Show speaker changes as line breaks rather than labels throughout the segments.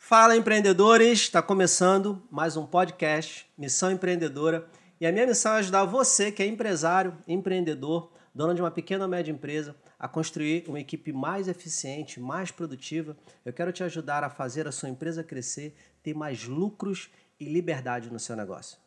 Fala, empreendedores! Está começando mais um podcast, Missão Empreendedora. E a minha missão é ajudar você que é empresário, empreendedor, dono de uma pequena ou média empresa, a construir uma equipe mais eficiente, mais produtiva. Eu quero te ajudar a fazer a sua empresa crescer, ter mais lucros e liberdade no seu negócio.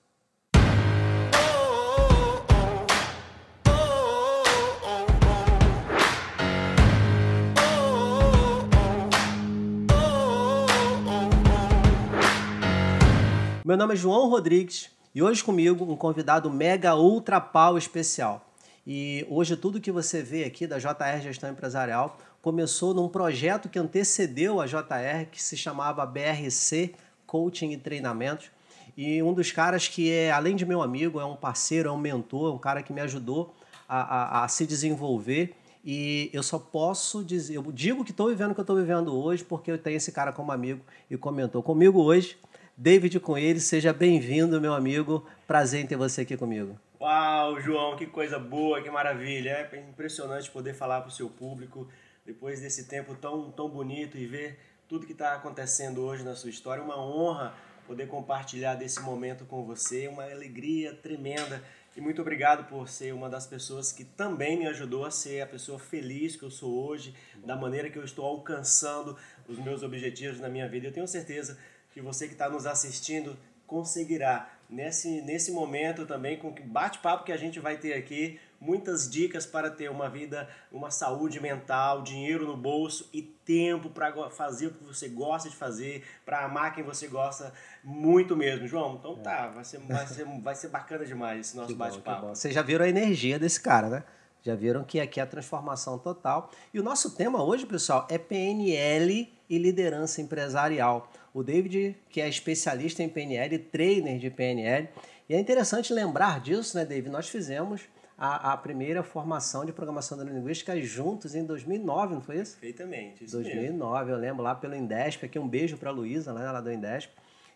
Meu nome é João Rodrigues e hoje comigo um convidado mega ultra pau especial. E hoje tudo que você vê aqui da JR Gestão Empresarial começou num projeto que antecedeu a JR, que se chamava BRC Coaching e Treinamentos. E um dos caras que é, além de meu amigo, é um parceiro, é um mentor, um cara que me ajudou a se desenvolver. E eu só posso dizer, eu digo que estou vivendo o que eu estou vivendo hoje porque eu tenho esse cara como amigo e comentou comigo hoje. David Coelho, seja bem-vindo, meu amigo. Prazer em ter você aqui comigo.
Uau, João, que coisa boa, que maravilha. É impressionante poder falar para o seu público depois desse tempo tão bonito e ver tudo que está acontecendo hoje na sua história. Uma honra poder compartilhar desse momento com você, uma alegria tremenda. E muito obrigado por ser uma das pessoas que também me ajudou a ser a pessoa feliz que eu sou hoje, da maneira que eu estou alcançando os meus objetivos na minha vida. Eu tenho certeza que você que está nos assistindo conseguirá, nesse momento também, com o bate-papo que a gente vai ter aqui, muitas dicas para ter uma vida, uma saúde mental, dinheiro no bolso e tempo para fazer o que você gosta de fazer, para amar quem você gosta muito mesmo. João, então tá, vai ser bacana demais esse nosso bate-papo.
Vocês já viram a energia desse cara, né? Já viram que aqui é a transformação total. E o nosso tema hoje, pessoal, é PNL e liderança empresarial. O David, que é especialista em PNL, trainer de PNL. E é interessante lembrar disso, né, David? Nós fizemos a primeira formação de programação neurolinguística juntos em 2009, não foi isso?
Perfeitamente, isso
2009,
mesmo.
Eu lembro lá pelo Indesp. Aqui um beijo para a Luísa, né, lá do Indesp.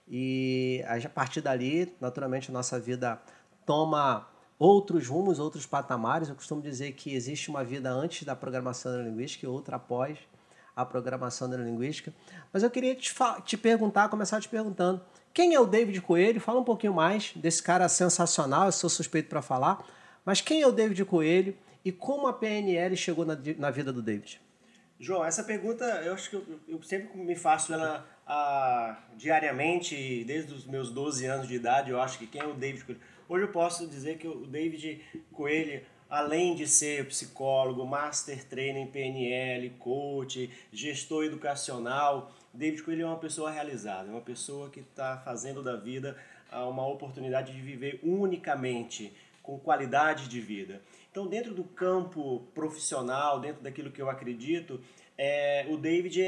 E a partir dali, naturalmente, a nossa vida toma outros rumos, outros patamares. Eu costumo dizer que existe uma vida antes da programação neurolinguística e outra após a programação neurolinguística. Mas eu queria te perguntar, começar te perguntando, quem é o David Coelho? Fala um pouquinho mais desse cara sensacional, eu sou suspeito para falar, mas quem é o David Coelho e como a PNL chegou na vida do David?
João, essa pergunta eu acho que eu sempre me faço ela diariamente, desde os meus 12 anos de idade. Eu acho que quem é o David Coelho? Hoje eu posso dizer que o David Coelho, além de ser psicólogo, master trainer em PNL, coach, gestor educacional, David Coelho é uma pessoa realizada, é uma pessoa que está fazendo da vida uma oportunidade de viver unicamente, com qualidade de vida. Então, dentro do campo profissional, dentro daquilo que eu acredito, o David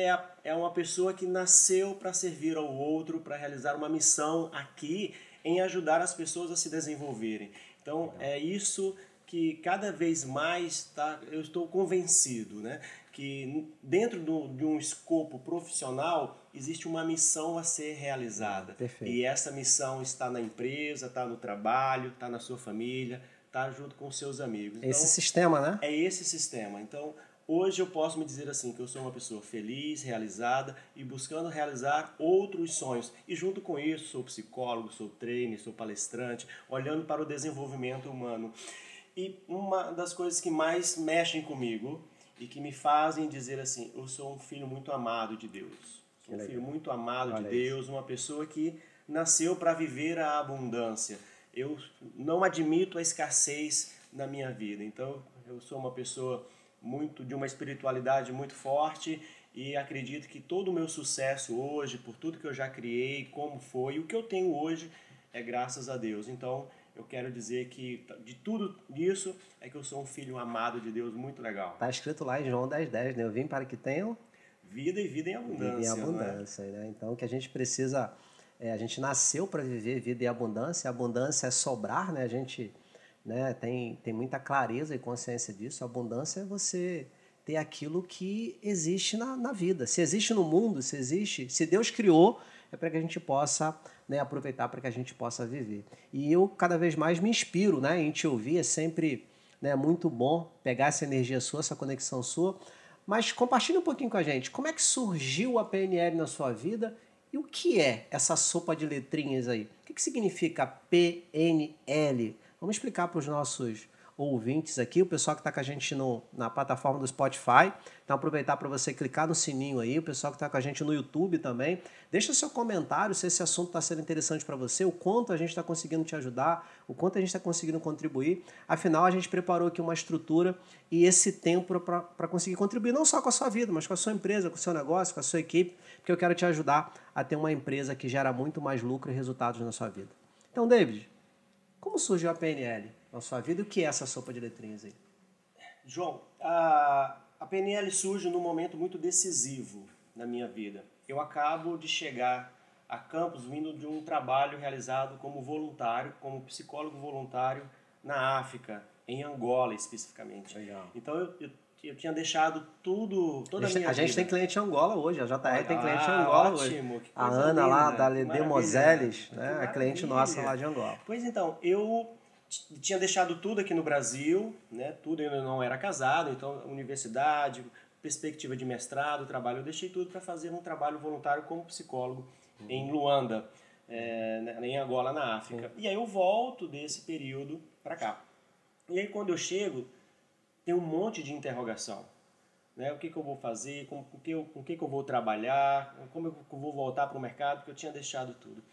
é uma pessoa que nasceu para servir ao outro, para realizar uma missão aqui em ajudar as pessoas a se desenvolverem. Então, é isso que cada vez mais eu estou convencido, né? Que dentro de um escopo profissional existe uma missão a ser realizada.
Perfeito.
E essa missão está na empresa, está no trabalho, está na sua família, está junto com os seus amigos. Então,
esse sistema, né?
É esse sistema. Então, hoje eu posso me dizer assim, que eu sou uma pessoa feliz, realizada e buscando realizar outros sonhos. E junto com isso, sou psicólogo, sou trainer, sou palestrante, olhando para o desenvolvimento humano. E uma das coisas que mais mexem comigo e que me fazem dizer assim, eu sou um filho muito amado de Deus. Sou um filho muito amado de Deus, uma pessoa que nasceu para viver a abundância. Eu não admito a escassez na minha vida. Então, eu sou uma pessoa de uma espiritualidade muito forte e acredito que todo o meu sucesso hoje, por tudo que eu já criei, como foi, o que eu tenho hoje é graças a Deus. Então, eu quero dizer que de tudo isso é que eu sou um filho amado de Deus, muito legal.
Está escrito lá em João 10:10, né? Eu vim para que tenham
vida e vida em abundância.
Vida em abundância, né? Então, o que a gente precisa, a gente nasceu para viver vida em abundância. A abundância é sobrar, né? A gente, né, tem muita clareza e consciência disso. A abundância é você ter aquilo que existe na vida. Se existe no mundo, se Deus criou, é para que a gente possa, né, aproveitar, para que a gente possa viver. E eu cada vez mais me inspiro, né, em te ouvir. É sempre, né, muito bom pegar essa energia sua, essa conexão sua. Mas compartilhe um pouquinho com a gente. Como é que surgiu a PNL na sua vida E o que é essa sopa de letrinhas aí? O que significa PNL? Vamos explicar para os nossos ouvintes aqui, o pessoal que está com a gente na plataforma do Spotify. Então, aproveitar para você clicar no sininho aí, o pessoal que está com a gente no YouTube também. Deixa seu comentário se esse assunto está sendo interessante para você, o quanto a gente está conseguindo te ajudar, o quanto a gente está conseguindo contribuir. Afinal, a gente preparou aqui uma estrutura e esse tempo para conseguir contribuir não só com a sua vida, mas com a sua empresa, com o seu negócio, com a sua equipe, porque eu quero te ajudar a ter uma empresa que gera muito mais lucro e resultados na sua vida. Então, David, como surgiu a PNL na sua vida e o que é essa sopa de letrinhas aí?
João, a PNL surge num momento muito decisivo na minha vida. Eu acabo de chegar a Campos vindo de um trabalho realizado como voluntário, como psicólogo voluntário na África, em Angola especificamente.
Legal.
Então eu tinha deixado toda a minha vida.
A gente tem cliente em Angola hoje, a JR tem cliente em Angola
ótimo,
hoje. A Ana
linda,
lá da Lede Moselles,
né?
é cliente nossa lá de Angola.
Pois então, eu tinha deixado tudo aqui no Brasil, né? Tudo, eu não era casado, então universidade, perspectiva de mestrado, trabalho, eu deixei tudo para fazer um trabalho voluntário como psicólogo em Luanda, em Angola, na África. E aí eu volto desse período para cá. E aí quando eu chego, tem um monte de interrogação. Né? O que eu vou fazer, com o que eu vou trabalhar, como eu vou voltar para o mercado, porque eu tinha deixado tudo.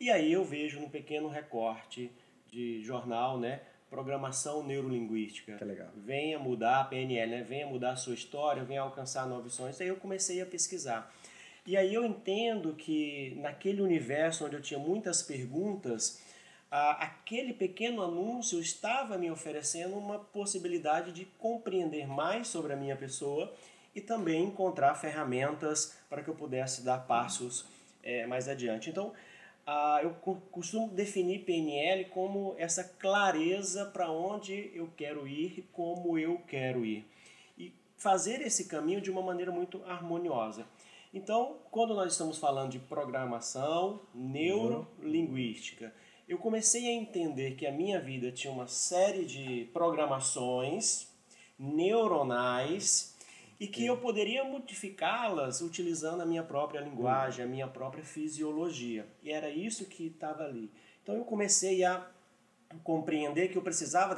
E aí eu vejo num pequeno recorte de jornal, né? Programação neurolinguística.
Que legal.
Venha mudar a PNL, né? Venha mudar a sua história, venha alcançar novos sonhos. Aí eu comecei a pesquisar. E aí eu entendo que naquele universo onde eu tinha muitas perguntas, aquele pequeno anúncio estava me oferecendo uma possibilidade de compreender mais sobre a minha pessoa e também encontrar ferramentas para que eu pudesse dar passos mais adiante. Então, eu costumo definir PNL como essa clareza para onde eu quero ir e como eu quero ir. E fazer esse caminho de uma maneira muito harmoniosa. Então, quando nós estamos falando de programação neurolinguística, eu comecei a entender que a minha vida tinha uma série de programações neuronais e que eu poderia modificá-las utilizando a minha própria linguagem, a minha própria fisiologia. E era isso que estava ali. Então eu comecei a compreender que eu precisava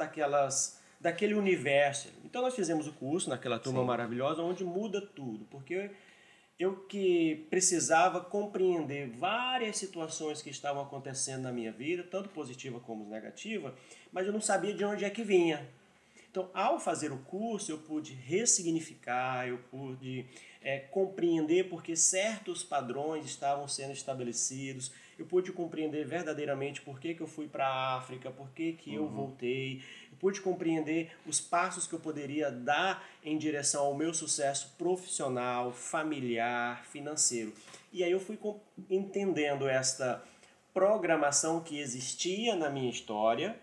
daquele universo. Então nós fizemos o curso naquela turma maravilhosa onde muda tudo, porque eu que precisava compreender várias situações que estavam acontecendo na minha vida, tanto positiva como negativa, mas eu não sabia de onde é que vinha. Então, ao fazer o curso, eu pude ressignificar, eu pude compreender porque certos padrões estavam sendo estabelecidos, eu pude compreender verdadeiramente por que eu fui para a África, por que eu voltei, eu pude compreender os passos que eu poderia dar em direção ao meu sucesso profissional, familiar, financeiro. E aí eu fui entendendo esta programação que existia na minha história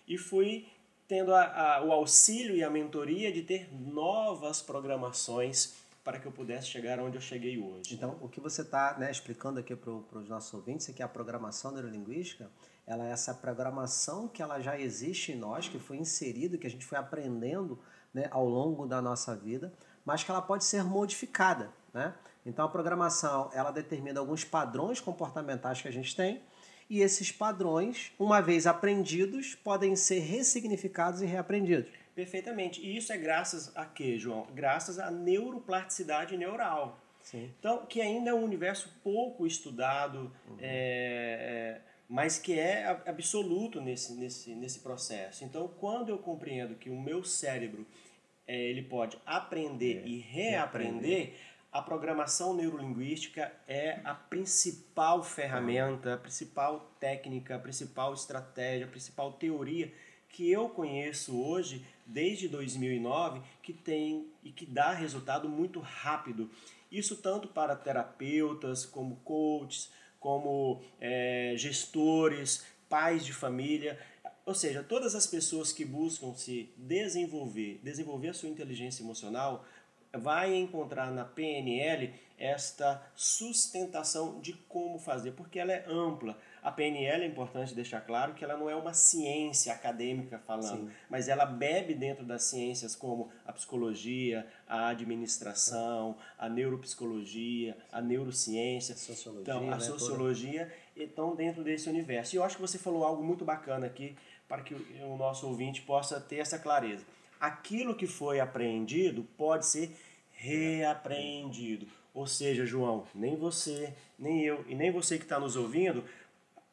e fui tendo o auxílio e a mentoria de ter novas programações para que eu pudesse chegar onde eu cheguei hoje.
Então, o que você está explicando aqui para os nossos ouvintes é que a programação neurolinguística, ela é essa programação que ela já existe em nós, que foi inserida, que a gente foi aprendendo ao longo da nossa vida, mas que ela pode ser modificada. Né? Então, a programação, ela determina alguns padrões comportamentais que a gente tem, e esses padrões, uma vez aprendidos, podem ser ressignificados e reaprendidos.
Perfeitamente. E isso é graças a quê, João? Graças à neuroplasticidade neural.
Sim.
Então, que ainda é um universo pouco estudado, mas que é absoluto nesse processo. Então, quando eu compreendo que o meu cérebro ele pode aprender e reaprender, a programação neurolinguística é a principal ferramenta, a principal técnica, a principal estratégia, a principal teoria que eu conheço hoje, desde 2009, que tem e que dá resultado muito rápido. Isso tanto para terapeutas, como coaches, como gestores, pais de família, ou seja, todas as pessoas que buscam se desenvolver a sua inteligência emocional, vai encontrar na PNL esta sustentação de como fazer, porque ela é ampla. A PNL é importante deixar claro que ela não é uma ciência acadêmica falando, mas ela bebe dentro das ciências como a psicologia, a administração, a neuropsicologia, a neurociência,
Sociologia,
então, a
né,
sociologia, estão dentro desse universo. E eu acho que você falou algo muito bacana aqui para que o nosso ouvinte possa ter essa clareza. Aquilo que foi apreendido pode ser reaprendido. Ou seja, João, nem você, nem eu e nem você que está nos ouvindo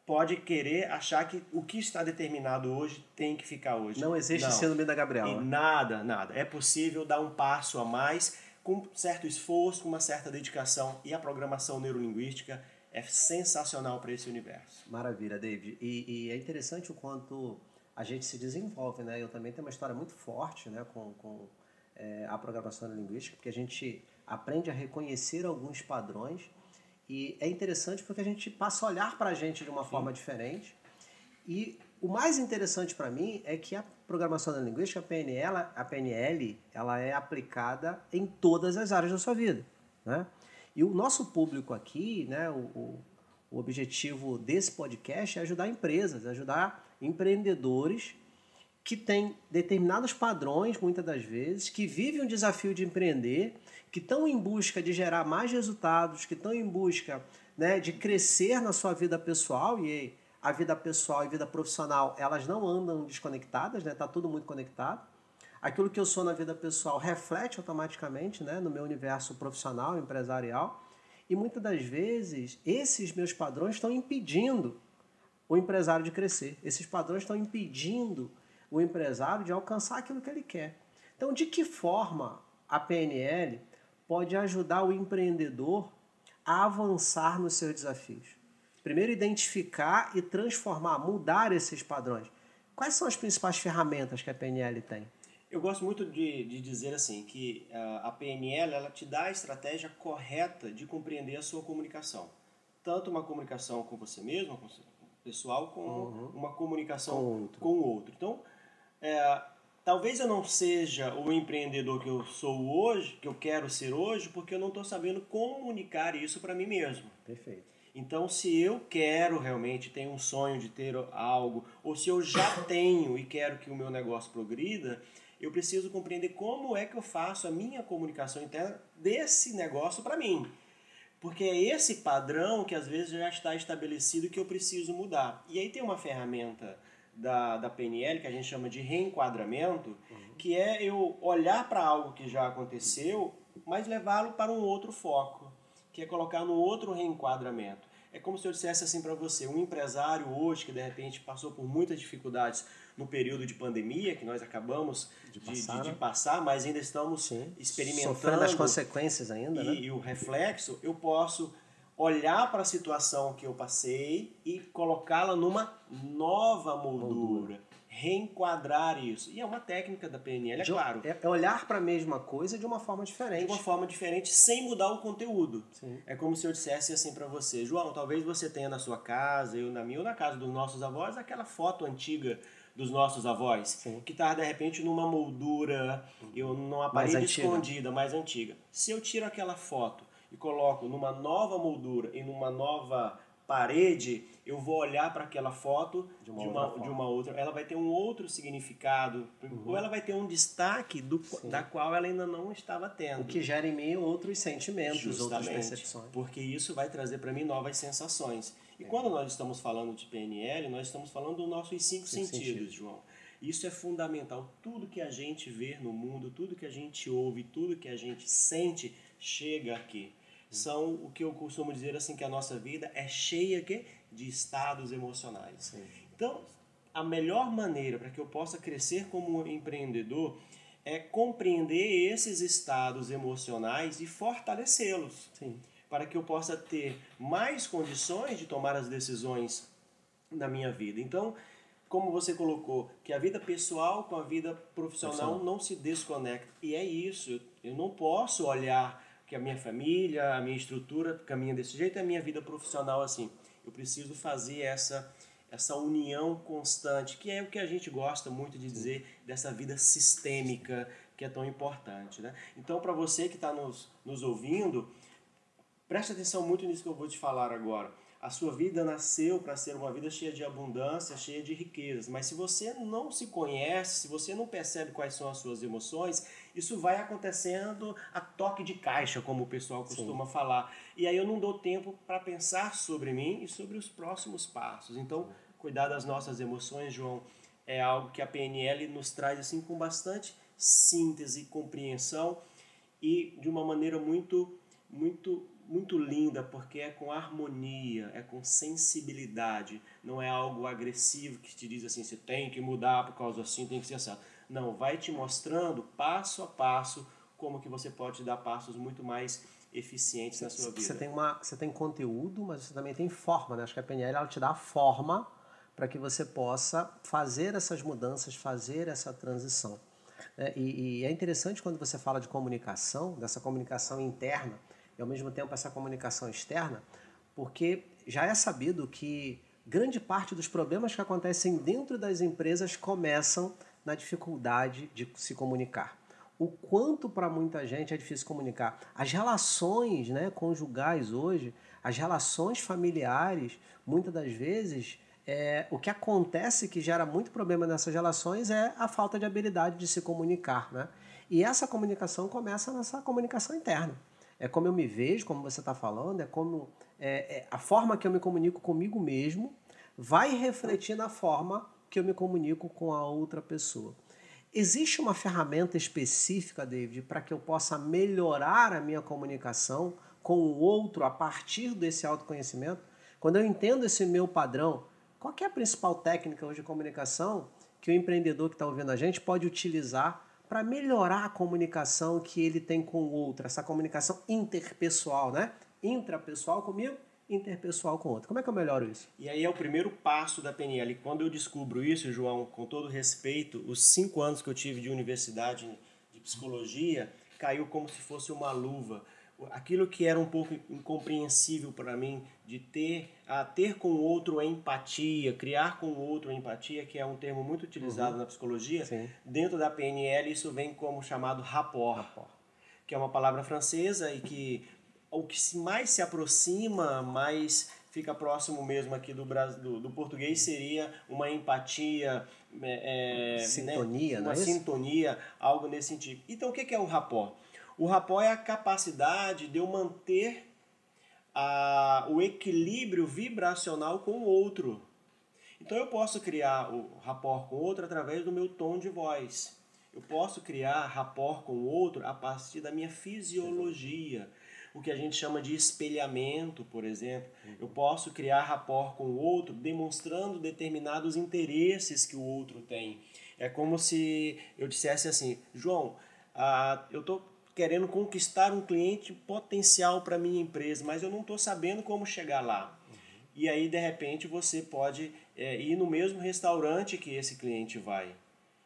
pode querer achar que o que está determinado hoje tem que ficar hoje.
Não existe síndrome da Gabriela.
E nada, nada. É possível dar um passo a mais com certo esforço, com uma certa dedicação. E a programação neurolinguística é sensacional para esse universo.
Maravilha, David. E é interessante o quanto a gente se desenvolve, né? Eu também tenho uma história muito forte, né, com a programação neurolinguística, porque a gente aprende a reconhecer alguns padrões e é interessante porque a gente passa a olhar para a gente de uma forma diferente. E o mais interessante para mim é que a programação neurolinguística, a PNL, ela é aplicada em todas as áreas da sua vida, né? E o nosso público aqui, né, o objetivo desse podcast é ajudar empresas, ajudar empreendedores que têm determinados padrões, muitas das vezes, que vivem um desafio de empreender, que estão em busca de gerar mais resultados, que estão em busca, né, de crescer na sua vida pessoal, e a vida pessoal e a vida profissional, elas não andam desconectadas, né? Tá tudo muito conectado. Aquilo que eu sou na vida pessoal reflete automaticamente, né, no meu universo profissional, empresarial, e muitas das vezes esses meus padrões estão impedindo o empresário de crescer. Esses padrões estão impedindo o empresário de alcançar aquilo que ele quer. Então, de que forma a PNL pode ajudar o empreendedor a avançar nos seus desafios? Primeiro, identificar e transformar, mudar esses padrões. Quais são as principais ferramentas que a PNL tem?
Eu gosto muito de dizer assim, que a PNL ela te dá a estratégia correta de compreender a sua comunicação. Tanto uma comunicação com você mesmo, com o pessoal, como uma comunicação com o outro. Então, talvez eu não seja o empreendedor que eu sou hoje, que eu quero ser hoje, porque eu não estou sabendo comunicar isso para mim mesmo.
Perfeito.
Então, se eu quero realmente, tenho um sonho de ter algo, ou se eu já tenho e quero que o meu negócio progrida, eu preciso compreender como é que eu faço a minha comunicação interna desse negócio para mim. Porque é esse padrão que às vezes já está estabelecido que eu preciso mudar. E aí tem uma ferramenta da PNL que a gente chama de reenquadramento, que é eu olhar para algo que já aconteceu, mas levá-lo para um outro foco, que é colocar no outro reenquadramento. É como se eu dissesse assim para você, um empresário hoje que de repente passou por muitas dificuldades no período de pandemia, que nós acabamos de passar, mas ainda estamos experimentando.
Sofrendo as consequências ainda, né?
E o reflexo, eu posso olhar para a situação que eu passei e colocá-la numa nova moldura. Reenquadrar isso. E é uma técnica da PNL, é claro.
É olhar para a mesma coisa de uma forma diferente.
De uma forma diferente, sem mudar o conteúdo. Sim. É como se eu dissesse assim para você, João, talvez você tenha na sua casa, eu na minha, ou na casa dos nossos avós, aquela foto antiga dos nossos avós, sim, que está de repente numa moldura, numa parede escondida, mais antiga. Se eu tiro aquela foto e coloco numa nova moldura e numa nova parede, eu vou olhar para aquela foto de uma outra, ela vai ter um outro significado, ou ela vai ter um destaque da qual ela ainda não estava tendo.
O que gera em mim outros sentimentos,
justamente,
outras percepções.
Porque isso vai trazer para mim novas sensações. E quando nós estamos falando de PNL, nós estamos falando dos nossos cinco sentidos, João. Isso é fundamental. Tudo que a gente vê no mundo, tudo que a gente ouve, tudo que a gente sente, chega aqui. São o que eu costumo dizer assim, que a nossa vida é cheia de estados emocionais. Sim. Então, a melhor maneira para que eu possa crescer como empreendedor é compreender esses estados emocionais e fortalecê-los. Sim. Para que eu possa ter mais condições de tomar as decisões na minha vida. Então, como você colocou, que a vida pessoal com a vida profissional não se desconecta. E é isso, eu não posso olhar que a minha família, a minha estrutura caminha desse jeito e a minha vida profissional assim. Eu preciso fazer essa união constante, que é o que a gente gosta muito de dizer, dessa vida sistêmica, que é tão importante, né? Então, para você que está nos ouvindo, preste atenção muito nisso que eu vou te falar agora. A sua vida nasceu para ser uma vida cheia de abundância, cheia de riquezas. Mas se você não se conhece, se você não percebe quais são as suas emoções, isso vai acontecendo a toque de caixa, como o pessoal costuma falar. E aí eu não dou tempo para pensar sobre mim e sobre os próximos passos. Então, cuidar das nossas emoções, João, é algo que a PNL nos traz assim com bastante síntese, compreensão e de uma maneira muito linda, porque é com harmonia, é com sensibilidade, não é algo agressivo que te diz assim, você tem que mudar por causa assim, tem que ser assim. Não, vai te mostrando passo a passo como que você pode dar passos muito mais eficientes na sua vida.
Você tem conteúdo, mas você também tem forma, né? Acho que a PNL ela te dá a forma para que você possa fazer essas mudanças, fazer essa transição. E é interessante quando você fala de comunicação, dessa comunicação interna, e ao mesmo tempo essa comunicação externa, porque já é sabido que grande parte dos problemas que acontecem dentro das empresas começam na dificuldade de se comunicar. O quanto para muita gente é difícil comunicar. As relações, né, conjugais hoje, as relações familiares, muitas das vezes, o que acontece que gera muito problema nessas relações é a falta de habilidade de se comunicar, né? E essa comunicação começa nessa comunicação interna. É como eu me vejo, como você está falando, a forma que eu me comunico comigo mesmo vai refletir na forma que eu me comunico com a outra pessoa. Existe uma ferramenta específica, David, para que eu possa melhorar a minha comunicação com o outro a partir desse autoconhecimento? Quando eu entendo esse meu padrão, qual que é a principal técnica hoje de comunicação que o empreendedor que está ouvindo a gente pode utilizar para melhorar a comunicação que ele tem com o outro, essa comunicação interpessoal, né? Intrapessoal comigo, interpessoal com o outro. Como é que eu melhoro isso?
E aí é o primeiro passo da PNL. Quando eu descubro isso, João, com todo respeito, os 5 anos que eu tive de universidade de psicologia, caiu como se fosse uma luva. Aquilo que era um pouco incompreensível para mim, de ter com o outro empatia, criar com o outro empatia, que é um termo muito utilizado na psicologia,
Sim.
Dentro da PNL isso vem como chamado rapport, que é uma palavra francesa e que o que mais se aproxima, mais fica próximo mesmo aqui do português, seria uma empatia,
sintonia,
né?
Não é
Uma
isso?
sintonia, algo nesse sentido. Então o que é o rapport? O rapport é a capacidade de eu manter o equilíbrio vibracional com o outro. Então eu posso criar o rapport com o outro através do meu tom de voz. Eu posso criar rapport com o outro a partir da minha fisiologia. O que a gente chama de espelhamento, por exemplo. Eu posso criar rapport com o outro demonstrando determinados interesses que o outro tem. É como se eu dissesse assim, João, eu estou querendo conquistar um cliente potencial para minha empresa, mas eu não estou sabendo como chegar lá. E aí, de repente, você pode ir no mesmo restaurante que esse cliente vai.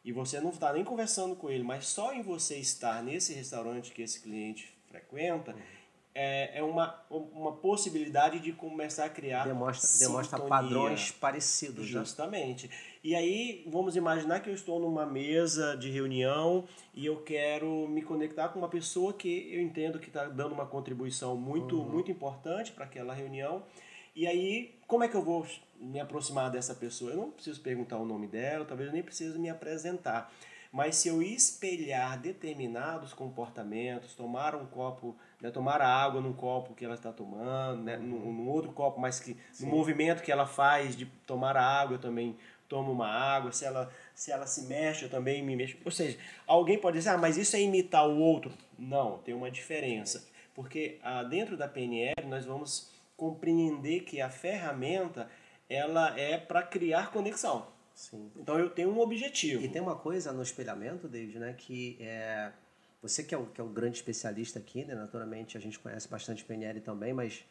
E você não está nem conversando com ele, mas só em você estar nesse restaurante que esse cliente frequenta, é uma possibilidade de começar a criar
demonstra padrões parecidos.
Justamente. Né? E aí, vamos imaginar que eu estou numa mesa de reunião e eu quero me conectar com uma pessoa que eu entendo que está dando uma contribuição muito importante para aquela reunião. E aí, como é que eu vou me aproximar dessa pessoa? Eu não preciso perguntar o nome dela, talvez eu nem preciso me apresentar. Mas se eu espelhar determinados comportamentos, tomar um copo, né, tomar a água num copo que ela está tomando, né, num outro copo, mas que no movimento que ela faz de tomar a água, eu também tomo uma água. Se ela se mexe, eu também me mexo. Ou seja, alguém pode dizer, mas isso é imitar o outro. Não, tem uma diferença. Porque dentro da PNL nós vamos compreender que a ferramenta ela é para criar conexão.
Sim.
Então eu tenho um objetivo.
E tem uma coisa no espelhamento, David, né, que você que é o grande especialista aqui, né, naturalmente a gente conhece bastante PNL também, mas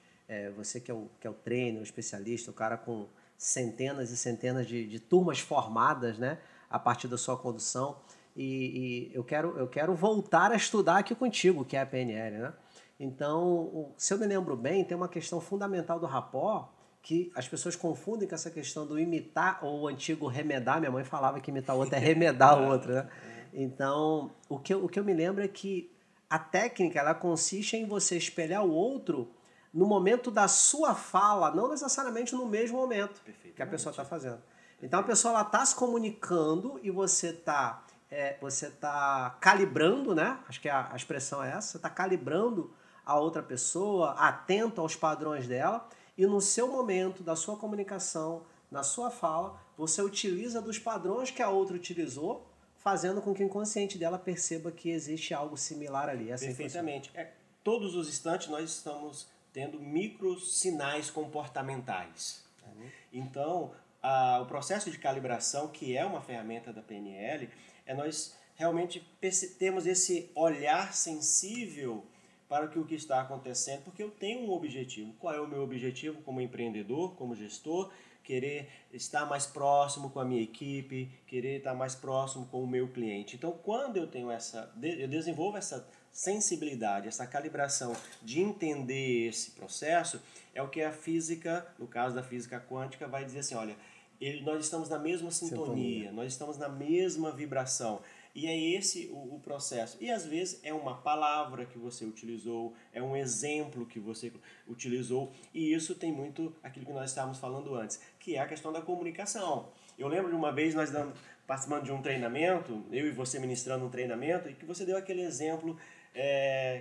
você que é o trainer, o especialista, o cara com centenas e centenas de turmas formadas, né, a partir da sua condução, e eu quero voltar a estudar aqui contigo, que é a PNL, né? Então, se eu me lembro bem, tem uma questão fundamental do rapport que as pessoas confundem com essa questão do imitar ou o antigo remedar. Minha mãe falava que imitar o outro é remedar o outro, né? Então, o que eu me lembro é que a técnica, ela consiste em você espelhar o outro no momento da sua fala, não necessariamente no mesmo momento que a pessoa está fazendo. Então, a pessoa está se comunicando e você tá calibrando, né? Acho que a expressão é essa. Você está calibrando a outra pessoa, atento aos padrões dela, e no seu momento da sua comunicação, na sua fala, você utiliza dos padrões que a outra utilizou, fazendo com que o inconsciente dela perceba que existe algo similar ali. Assim
Perfeitamente. Todos os instantes nós estamos tendo micro sinais comportamentais. Então, o processo de calibração, que é uma ferramenta da PNL, nós realmente temos esse olhar sensível para o que está acontecendo, porque eu tenho um objetivo. Qual é o meu objetivo como empreendedor, como gestor? Querer estar mais próximo com a minha equipe, querer estar mais próximo com o meu cliente. Então, quando eu desenvolvo essa sensibilidade, essa calibração de entender esse processo, é o que a física, no caso da física quântica, vai dizer assim, olha, nós estamos na mesma sintonia, nós estamos na mesma vibração. E é esse o processo. E às vezes é uma palavra que você utilizou, é um exemplo que você utilizou, e isso tem muito aquilo que nós estávamos falando antes, que é a questão da comunicação. Eu lembro de uma vez nós participando de um treinamento, eu e você ministrando um treinamento, e que você deu aquele exemplo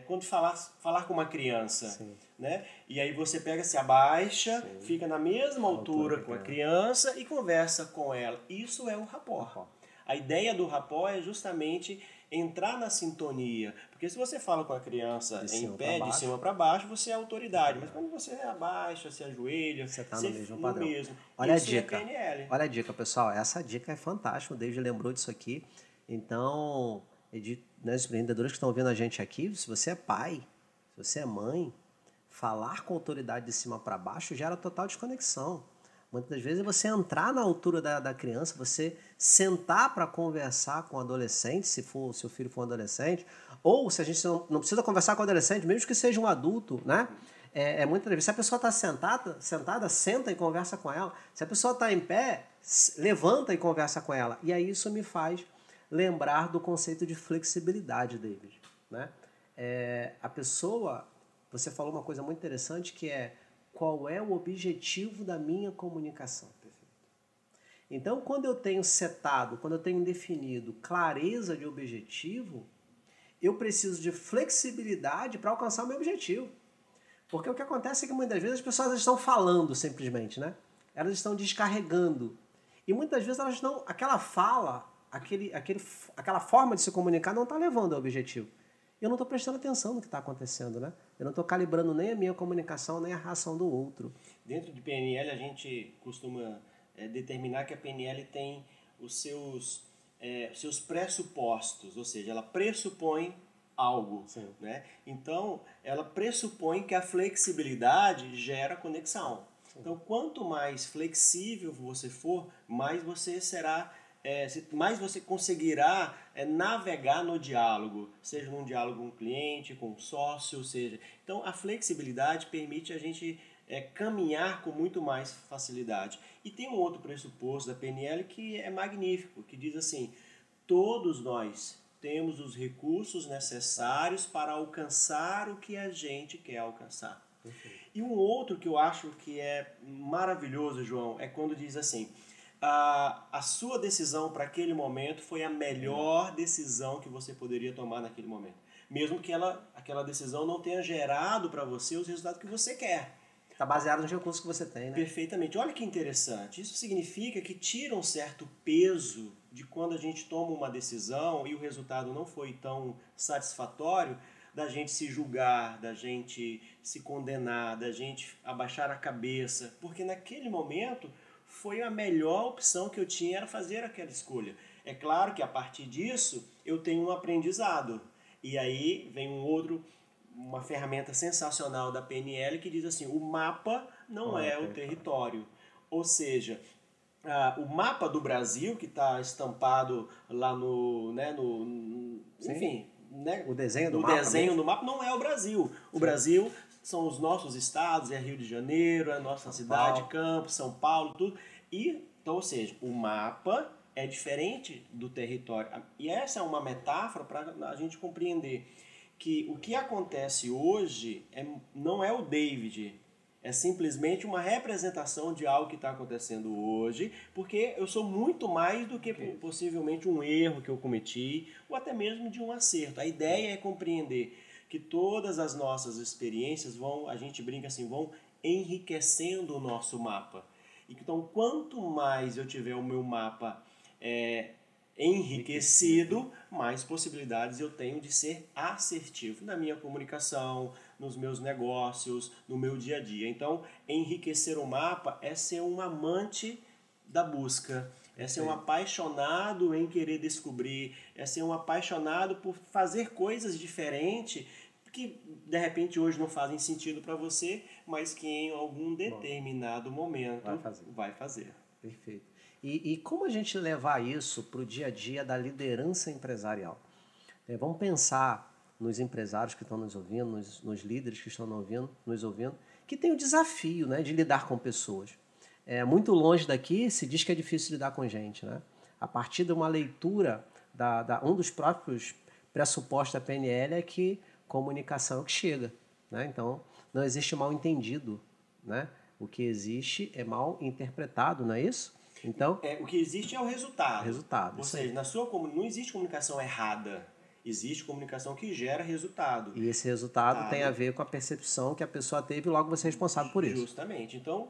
quando falar com uma criança.
Sim.
Né? E aí você pega, se abaixa, sim, fica na mesma altura com a criança e conversa com ela. Isso é um rapport. A ideia do rapport é justamente entrar na sintonia. Porque se você fala com a criança em pé, de cima para baixo, você é autoridade. Mas quando você abaixa, se ajoelha,
você está no mesmo padrão.
Olha
a dica. Olha a dica, pessoal. Essa dica é fantástica. O David lembrou disso aqui. Então, os empreendedores que estão vendo a gente aqui, se você é pai, se você é mãe, falar com autoridade de cima para baixo gera total desconexão. Muitas das vezes é você entrar na altura da criança, você sentar para conversar com o adolescente, se seu filho for um adolescente, ou se a gente não precisa conversar com o adolescente, mesmo que seja um adulto, né? Muitas vezes, se a pessoa está sentada, senta e conversa com ela. Se a pessoa está em pé, levanta e conversa com ela. E aí isso me faz lembrar do conceito de flexibilidade, David, né? A pessoa, você falou uma coisa muito interessante que é qual é o objetivo da minha comunicação. Então, quando eu tenho setado, quando eu tenho definido clareza de objetivo, eu preciso de flexibilidade para alcançar o meu objetivo. Porque o que acontece é que muitas vezes as pessoas estão falando simplesmente, né? Elas estão descarregando. E muitas vezes elas não, aquela fala, aquela forma de se comunicar não está levando ao objetivo. Eu não estou prestando atenção no que está acontecendo, né? Eu não estou calibrando nem a minha comunicação, nem a reação do outro.
Dentro de PNL, a gente costuma determinar que a PNL tem os seus pressupostos, ou seja, ela pressupõe algo.
Sim.
Né? Então, ela pressupõe que a flexibilidade gera conexão. Sim. Então, quanto mais flexível você for, mais você será... mais você conseguirá navegar no diálogo, seja num diálogo com um cliente, com um sócio, seja. Então, a flexibilidade permite a gente caminhar com muito mais facilidade. E tem um outro pressuposto da PNL que é magnífico, que diz assim, todos nós temos os recursos necessários para alcançar o que a gente quer alcançar.
Perfeito.
E um outro que eu acho que é maravilhoso, João, é quando diz assim, a sua decisão para aquele momento foi a melhor decisão que você poderia tomar naquele momento. Mesmo que aquela decisão não tenha gerado para você os resultados que você quer.
Está baseado nos recursos que você tem, né?
Perfeitamente. Olha que interessante. Isso significa que tira um certo peso de quando a gente toma uma decisão e o resultado não foi tão satisfatório, da gente se julgar, da gente se condenar, da gente abaixar a cabeça. Porque naquele momento... foi a melhor opção que eu tinha, era fazer aquela escolha. É claro que a partir disso eu tenho um aprendizado. E aí vem uma ferramenta sensacional da PNL que diz assim, o mapa não é o território. Ou seja, o mapa do Brasil, que está estampado lá enfim, né,
o desenho
do mapa não é o Brasil. O Brasil... são os nossos estados, é Rio de Janeiro, é a nossa cidade, Campos, São Paulo, tudo. Então, ou seja, o mapa é diferente do território. E essa é uma metáfora para a gente compreender que o que acontece hoje não é o David, é simplesmente uma representação de algo que está acontecendo hoje, porque eu sou muito mais do que possivelmente um erro que eu cometi, ou até mesmo de um acerto. A ideia é compreender que todas as nossas experiências vão, a gente brinca assim, vão enriquecendo o nosso mapa. Então, quanto mais eu tiver o meu mapa enriquecido, mais possibilidades eu tenho de ser assertivo na minha comunicação, nos meus negócios, no meu dia a dia. Então, enriquecer o mapa é ser um amante da busca, é ser um apaixonado em querer descobrir, é ser um apaixonado por fazer coisas diferentes que de repente hoje não fazem sentido para você, mas que em algum determinado momento vai fazer.
Perfeito. E como a gente levar isso para o dia a dia da liderança empresarial? Vamos pensar nos empresários que estão nos ouvindo, nos líderes que estão nos ouvindo, que tem o desafio, né, de lidar com pessoas. Muito longe daqui se diz que é difícil lidar com gente, né? A partir de uma leitura, um dos próprios pressupostos da PNL é que comunicação é o que chega, né? Então, não existe mal entendido, né? O que existe é mal interpretado, não é isso? Então,
o que existe é o resultado. Ou
isso
seja, não existe comunicação errada. Existe comunicação que gera resultado.
E esse resultado tem a ver com a percepção que a pessoa teve e logo você é responsável por isso.
Justamente. Então,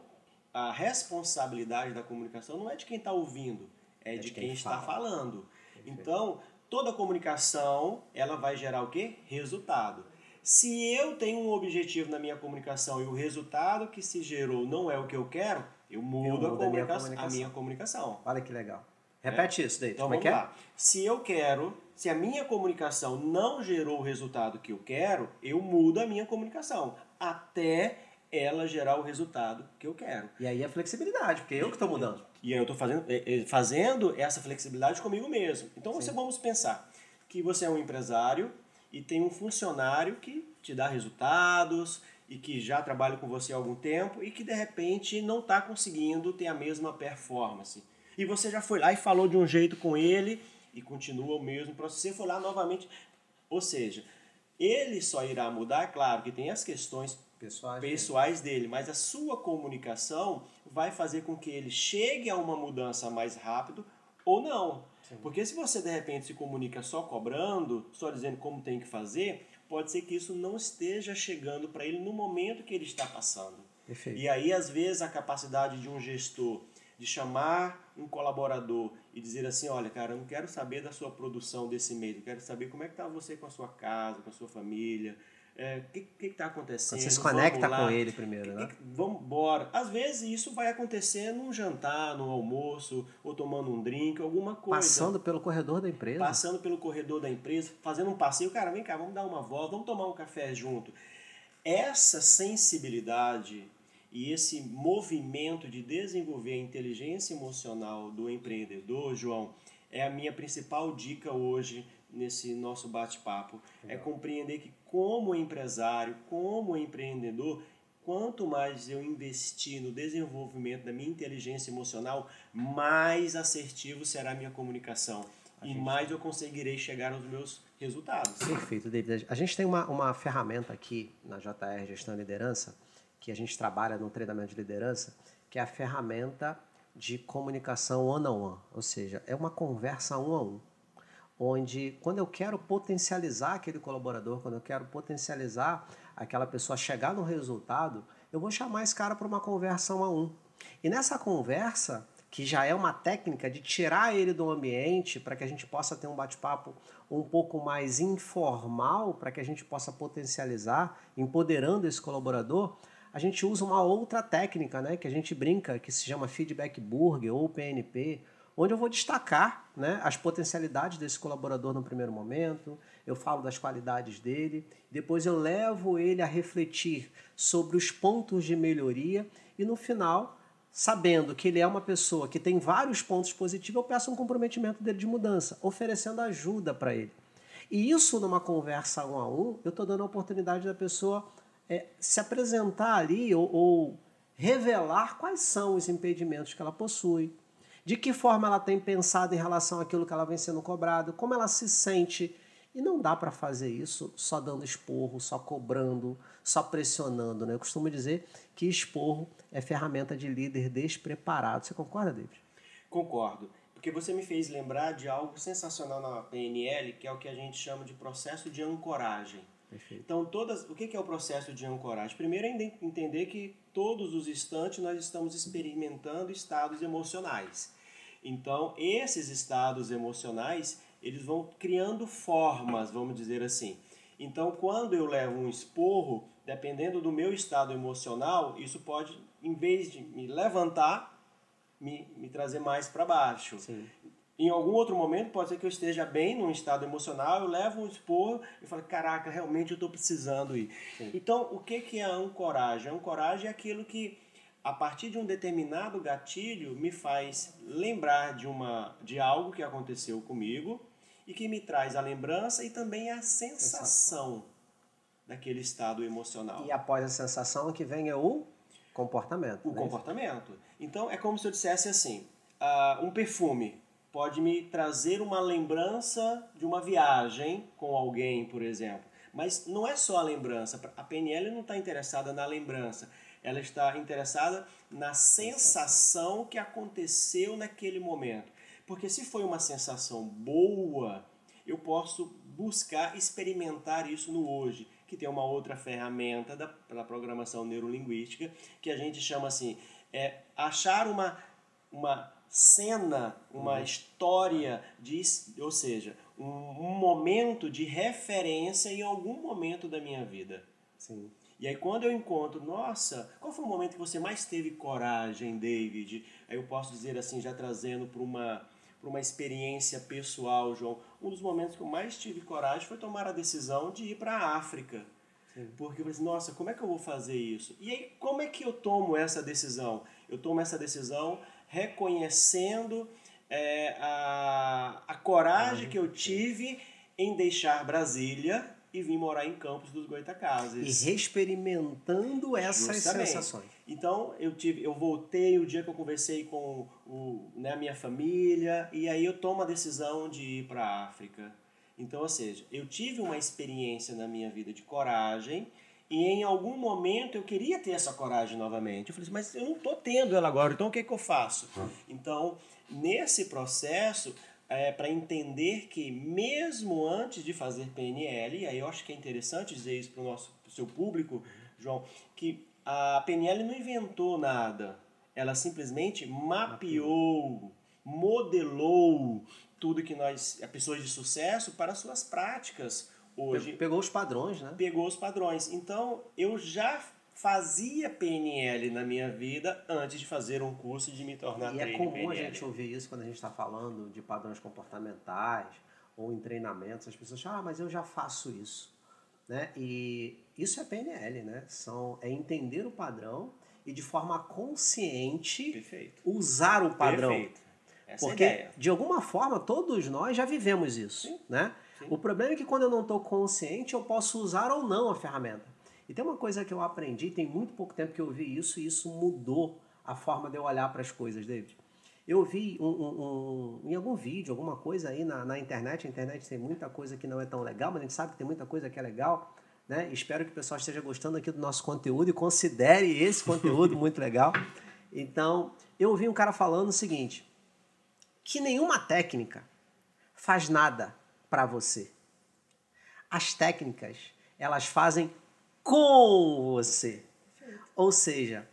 a responsabilidade da comunicação não é de quem está ouvindo, é de quem está falando. Perfeito. Então, toda comunicação, ela vai gerar o quê? Resultado. Se eu tenho um objetivo na minha comunicação e o resultado que se gerou não é o que eu quero, eu mudo a minha comunicação.
Olha que legal. Repete isso, David.
Então, vamos lá. Se a minha comunicação não gerou o resultado que eu quero, eu mudo a minha comunicação até ela gerar o resultado que eu quero.
E aí a flexibilidade, porque eu que estou mudando.
E aí eu estou fazendo essa flexibilidade comigo mesmo. Então, vamos pensar que você é um empresário e tem um funcionário que te dá resultados e que já trabalha com você há algum tempo e que, de repente, não está conseguindo ter a mesma performance. E você já foi lá e falou de um jeito com ele e continua o mesmo processo. Você foi lá novamente. Ou seja, ele só irá mudar, claro que tem as questões pessoais dele, mas a sua comunicação vai fazer com que ele chegue a uma mudança mais rápido ou não. Sim. Porque se você de repente se comunica só cobrando, só dizendo como tem que fazer, pode ser que isso não esteja chegando para ele no momento que ele está passando.
Perfeito.
E aí, às vezes, a capacidade de um gestor de chamar um colaborador e dizer assim, olha, cara, eu não quero saber da sua produção desse mês, eu quero saber como é que está você com a sua casa, com a sua família, o que está acontecendo.
Você se conecta com ele primeiro, né?
Vamos embora. Às vezes isso vai acontecer num jantar, num almoço, ou tomando um drink, alguma coisa.
Passando pelo corredor da empresa.
Passando pelo corredor da empresa, fazendo um passeio. Cara, vem cá, vamos dar uma volta, vamos tomar um café junto. Essa sensibilidade e esse movimento de desenvolver a inteligência emocional do empreendedor, João, é a minha principal dica hoje nesse nosso bate-papo. É compreender que como empresário, como empreendedor, quanto mais eu investir no desenvolvimento da minha inteligência emocional, mais assertivo será a minha comunicação. E mais eu conseguirei chegar aos meus resultados.
Perfeito, David. A gente tem uma ferramenta aqui na JR Gestão e Liderança, que a gente trabalha no treinamento de liderança, que é a ferramenta de comunicação one-on-one, ou seja, é uma conversa um a um, onde quando eu quero potencializar aquele colaborador, quando eu quero potencializar aquela pessoa chegar no resultado, eu vou chamar esse cara para uma conversa um a um. E nessa conversa, que já é uma técnica de tirar ele do ambiente para que a gente possa ter um bate-papo um pouco mais informal, para que a gente possa potencializar, empoderando esse colaborador, a gente usa uma outra técnica, né, que a gente brinca, que se chama Feedback Burger ou PNP, onde eu vou destacar, né, as potencialidades desse colaborador no primeiro momento, eu falo das qualidades dele, depois eu levo ele a refletir sobre os pontos de melhoria e no final, sabendo que ele é uma pessoa que tem vários pontos positivos, eu peço um comprometimento dele de mudança, oferecendo ajuda para ele. E isso numa conversa um a um, eu estou dando a oportunidade da pessoa se apresentar ali ou revelar quais são os impedimentos que ela possui. de que forma ela tem pensado em relação àquilo que ela vem sendo cobrado, como ela se sente. E não dá para fazer isso só dando esporro, só cobrando, só pressionando, né? Eu costumo dizer que esporro é ferramenta de líder despreparado. Você concorda, David?
Concordo, porque você me fez lembrar de algo sensacional na PNL, que é o que a gente chama de processo de ancoragem.
Perfeito.
Então, o que é o processo de ancoragem? Primeiro é entender que todos os instantes nós estamos experimentando estados emocionais. Então, esses estados emocionais, eles vão criando formas, vamos dizer assim. Então, quando eu levo um esporro, dependendo do meu estado emocional, isso pode, em vez de me levantar, me trazer mais para baixo.
Sim.
Em algum outro momento, pode ser que eu esteja bem num estado emocional, eu levo um esporro e falo, caraca, realmente eu estou precisando ir.
Sim.
Então, o que é a ancoragem? A ancoragem é aquilo que, a partir de um determinado gatilho, me faz lembrar de algo que aconteceu comigo e que me traz a lembrança e também a sensação daquele estado emocional.
E após a sensação, o que vem é o comportamento.
O comportamento. Então, é como se eu dissesse assim, um perfume pode me trazer uma lembrança de uma viagem com alguém, por exemplo. Mas não é só a lembrança. A PNL não está interessada na lembrança. Ela está interessada na sensação que aconteceu naquele momento. Porque se foi uma sensação boa, eu posso buscar experimentar isso no hoje, que tem uma outra ferramenta da programação neurolinguística, que a gente chama assim, achar uma cena, uma história, ou seja, um momento de referência em algum momento da minha vida.
Sim.
E aí quando eu encontro, nossa, qual foi o momento que você mais teve coragem, David? Aí eu posso dizer assim, já trazendo para uma experiência pessoal, João, um dos momentos que eu mais tive coragem foi tomar a decisão de ir para a África. Sim. Porque eu falei assim, nossa, como é que eu vou fazer isso? E aí, como é que eu tomo essa decisão? Eu tomo essa decisão reconhecendo a coragem que eu tive em deixar Brasília e vim morar em Campos dos Goytacazes.
E reexperimentando essas sensações.
Então, eu voltei o dia que eu conversei com a minha família, e aí eu tomo a decisão de ir para a África. Então, ou seja, eu tive uma experiência na minha vida de coragem, e em algum momento eu queria ter essa coragem novamente. Eu falei assim, mas eu não estou tendo ela agora, então o que eu faço? Então, nesse processo, para entender que mesmo antes de fazer PNL, e aí eu acho que é interessante dizer isso para o seu público, João, que a PNL não inventou nada, ela simplesmente mapeou, modelou tudo que pessoas de sucesso para suas práticas hoje.
Pegou os padrões, né?
Pegou os padrões. Então, eu já fazia PNL na minha vida antes de fazer um curso de me tornar trainer
PNL. E é comum
PNL.
a gente ouvir isso quando a gente está falando de padrões comportamentais ou em treinamentos. As pessoas falam, mas eu já faço isso. Né? E isso é PNL, né? É entender o padrão e de forma consciente
Perfeito.
usar o padrão.
Perfeito. Essa
porque,
é a ideia.
de alguma forma, todos nós já vivemos isso.
Sim.
Né?
Sim.
O problema é que quando eu não estou consciente, eu posso usar ou não a ferramenta. E tem uma coisa que eu aprendi, tem muito pouco tempo que eu vi isso, e isso mudou a forma de eu olhar para as coisas, David. Eu vi em algum vídeo, alguma coisa aí na internet, a internet tem muita coisa que não é tão legal, mas a gente sabe que tem muita coisa que é legal, né? Espero que o pessoal esteja gostando aqui do nosso conteúdo e considere esse conteúdo muito legal. Então, eu ouvi um cara falando o seguinte, que nenhuma técnica faz nada para você. As técnicas, elas fazem com você. Ou seja,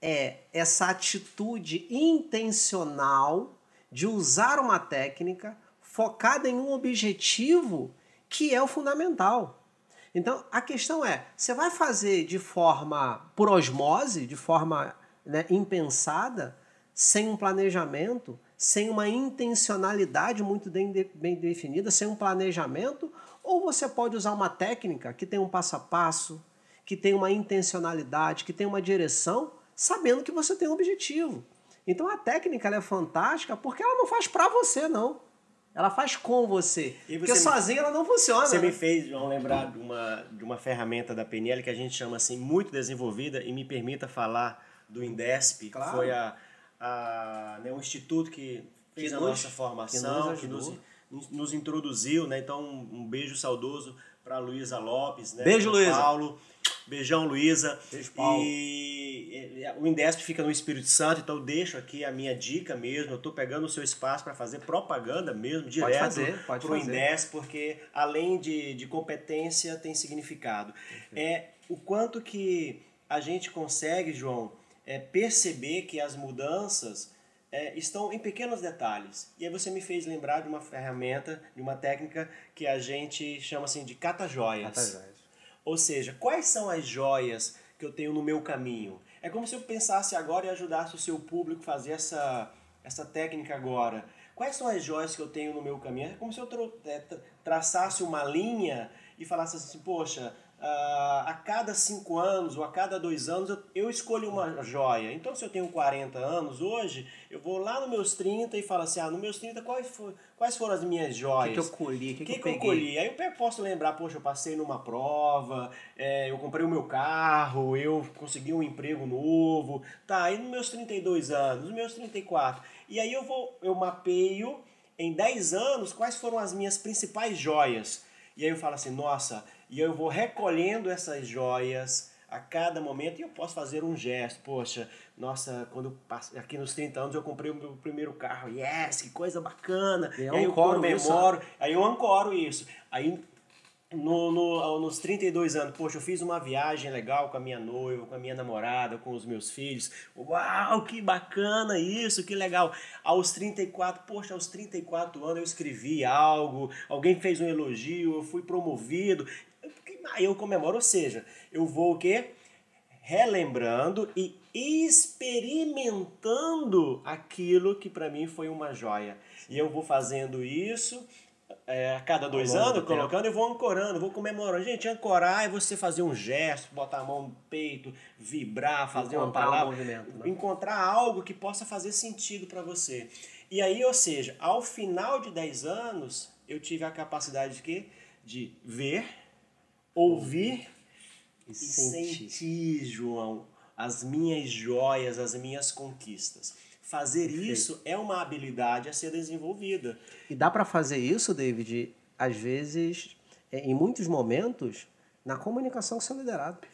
é essa atitude intencional de usar uma técnica focada em um objetivo que é o fundamental. Então, a questão é, você vai fazer de forma por osmose, de forma impensada, sem um planejamento, sem uma intencionalidade muito bem definida, sem um planejamento, ou você pode usar uma técnica que tem um passo a passo, que tem uma intencionalidade, que tem uma direção, sabendo que você tem um objetivo. Então a técnica ela é fantástica porque ela não faz para você, não. Ela faz com você. Porque sozinha ela não funciona.
Você me fez, João, lembrar de uma ferramenta da PNL que a gente chama assim, muito desenvolvida, e me permita falar do INDESP,
claro.
que foi né, um instituto que fez a nossa formação, que nos introduziu, né? Então um beijo saudoso para a Luísa Lopes, né?
Beijo, Luísa.
Paulo. Beijão, Luísa.
Beijo, Paulo.
E o Indesp fica no Espírito Santo, então eu deixo aqui a minha dica mesmo. Eu estou pegando o seu espaço para fazer propaganda mesmo, direto para o Indesp, porque além de competência, tem significado. O quanto que a gente consegue, João, perceber que as mudanças estão em pequenos detalhes. E aí você me fez lembrar de uma ferramenta, de uma técnica que a gente chama assim de cata-joias.
Cata-joias.
Ou seja, quais são as joias que eu tenho no meu caminho? É como se eu pensasse agora e ajudasse o seu público a fazer essa técnica agora. Quais são as joias que eu tenho no meu caminho? É como se eu traçasse uma linha e falasse assim, poxa, a cada 5 anos ou a cada 2 anos eu escolho uma joia. Então, se eu tenho 40 anos hoje, eu vou lá nos meus 30 e falo assim, nos meus 30, quais foram as minhas joias?
O que eu colhi? O que eu peguei?
Colhi? Aí eu posso lembrar, poxa, eu passei numa prova, eu comprei o meu carro, eu consegui um emprego novo. Tá, aí nos meus 32 anos, nos meus 34. E aí eu mapeio em 10 anos quais foram as minhas principais joias. E aí eu falo assim, nossa, e eu vou recolhendo essas joias a cada momento e eu posso fazer um gesto. Poxa, nossa, quando eu passo, aqui nos 30 anos eu comprei o meu primeiro carro. Yes, que coisa bacana. E aí eu comemoro, aí eu ancoro isso. Aí nos 32 anos, poxa, eu fiz uma viagem legal com a minha noiva, com a minha namorada, com os meus filhos. Uau, que bacana isso, que legal. Aos 34, poxa, aos 34 anos eu escrevi algo, alguém fez um elogio, eu fui promovido. Aí eu comemoro, ou seja, eu vou o quê? Relembrando e experimentando aquilo que para mim foi uma joia. E eu vou fazendo isso a cada 2 anos, colocando, eu vou ancorando, vou comemorando. Gente, ancorar é você fazer um gesto, botar a mão no peito, vibrar, fazer uma palavra,
movimento, né?
Encontrar algo que possa fazer sentido para você. E aí, ou seja, ao final de 10 anos, eu tive a capacidade de quê? De ver, ouvir e sentir, João, as minhas joias, as minhas conquistas. Fazer isso é uma habilidade a ser desenvolvida.
E dá para fazer isso, David, às vezes, em muitos momentos, na comunicação com o seu liderado.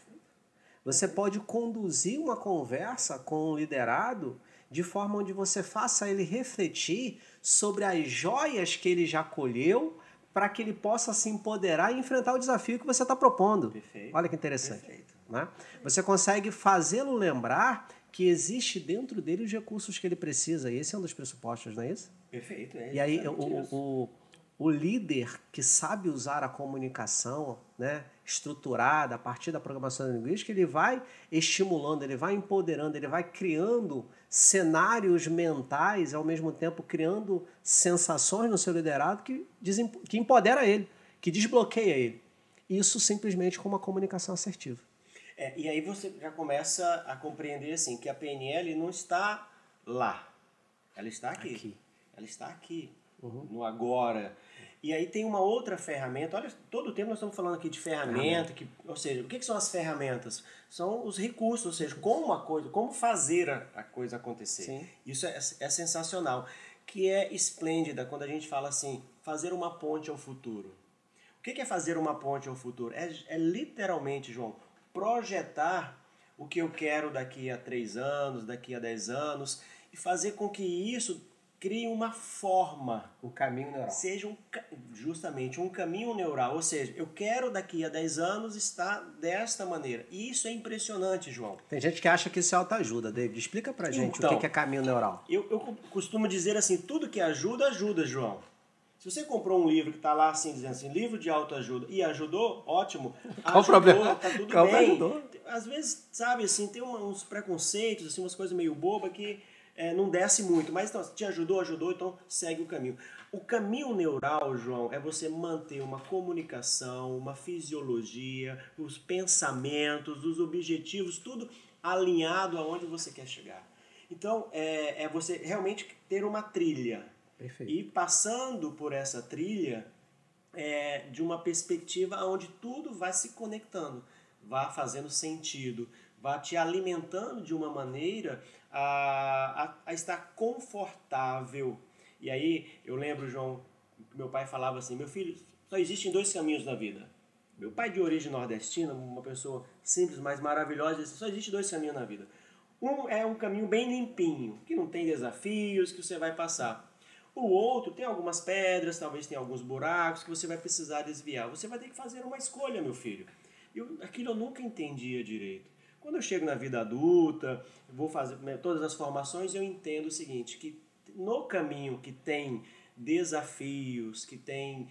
Você pode conduzir uma conversa com o liderado de forma onde você faça ele refletir sobre as joias que ele já colheu para que ele possa se empoderar e enfrentar o desafio que você está propondo.
Perfeito.
Olha que interessante.
Perfeito.
Né? Você consegue fazê-lo lembrar que existe dentro dele os recursos que ele precisa. E esse é um dos pressupostos, não é isso?
Perfeito.
E aí o líder que sabe usar a comunicação, né, estruturada a partir da programação linguística, ele vai estimulando, ele vai empoderando, ele vai criando cenários mentais, ao mesmo tempo criando sensações no seu liderado que empodera ele, que desbloqueia ele. Isso simplesmente com uma comunicação assertiva.
E aí você já começa a compreender assim, que a PNL não está lá. Ela está aqui. Ela está aqui, no agora. E aí tem uma outra ferramenta. Olha, todo o tempo nós estamos falando aqui de ferramenta. Ou seja, o que são as ferramentas? São os recursos, ou seja, como fazer a coisa acontecer.
Sim.
Isso é sensacional. Que é esplêndida quando a gente fala assim, fazer uma ponte ao futuro. O que é fazer uma ponte ao futuro? É literalmente, João, projetar o que eu quero daqui a 3 anos, daqui a 10 anos, e fazer com que isso crie uma forma.
Um caminho neural.
Seja justamente um caminho neural. Ou seja, eu quero daqui a 10 anos estar desta maneira. E isso é impressionante, João.
Tem gente que acha que isso é autoajuda, David. Explica pra gente o que é caminho neural.
Eu costumo dizer assim, tudo que ajuda, ajuda, João. Se você comprou um livro que está lá assim, dizendo assim, livro de autoajuda, e ajudou, ótimo.
Qual o problema?
Tá tudo
Qual
bem.
Ajudou?
Às vezes, sabe, assim, tem uns preconceitos, assim, umas coisas meio bobas que não desce muito. Mas então, se te ajudou, então segue o caminho. O caminho neural, João, é você manter uma comunicação, uma fisiologia, os pensamentos, os objetivos, tudo alinhado aonde você quer chegar. Então, é você realmente ter uma trilha.
Perfeito.
E passando por essa trilha de uma perspectiva onde tudo vai se conectando, vai fazendo sentido, vá te alimentando de uma maneira a estar confortável. E aí eu lembro, João, que meu pai falava assim, meu filho, só existem 2 caminhos na vida. Meu pai de origem nordestina, uma pessoa simples, mas maravilhosa, disse, só existe 2 caminhos na vida. Um é um caminho bem limpinho, que não tem desafios, que você vai passar. O outro tem algumas pedras, talvez tenha alguns buracos que você vai precisar desviar. Você vai ter que fazer uma escolha, meu filho. Aquilo eu nunca entendia direito. Quando eu chego na vida adulta, vou fazer todas as formações, eu entendo o seguinte, que no caminho que tem desafios, que tem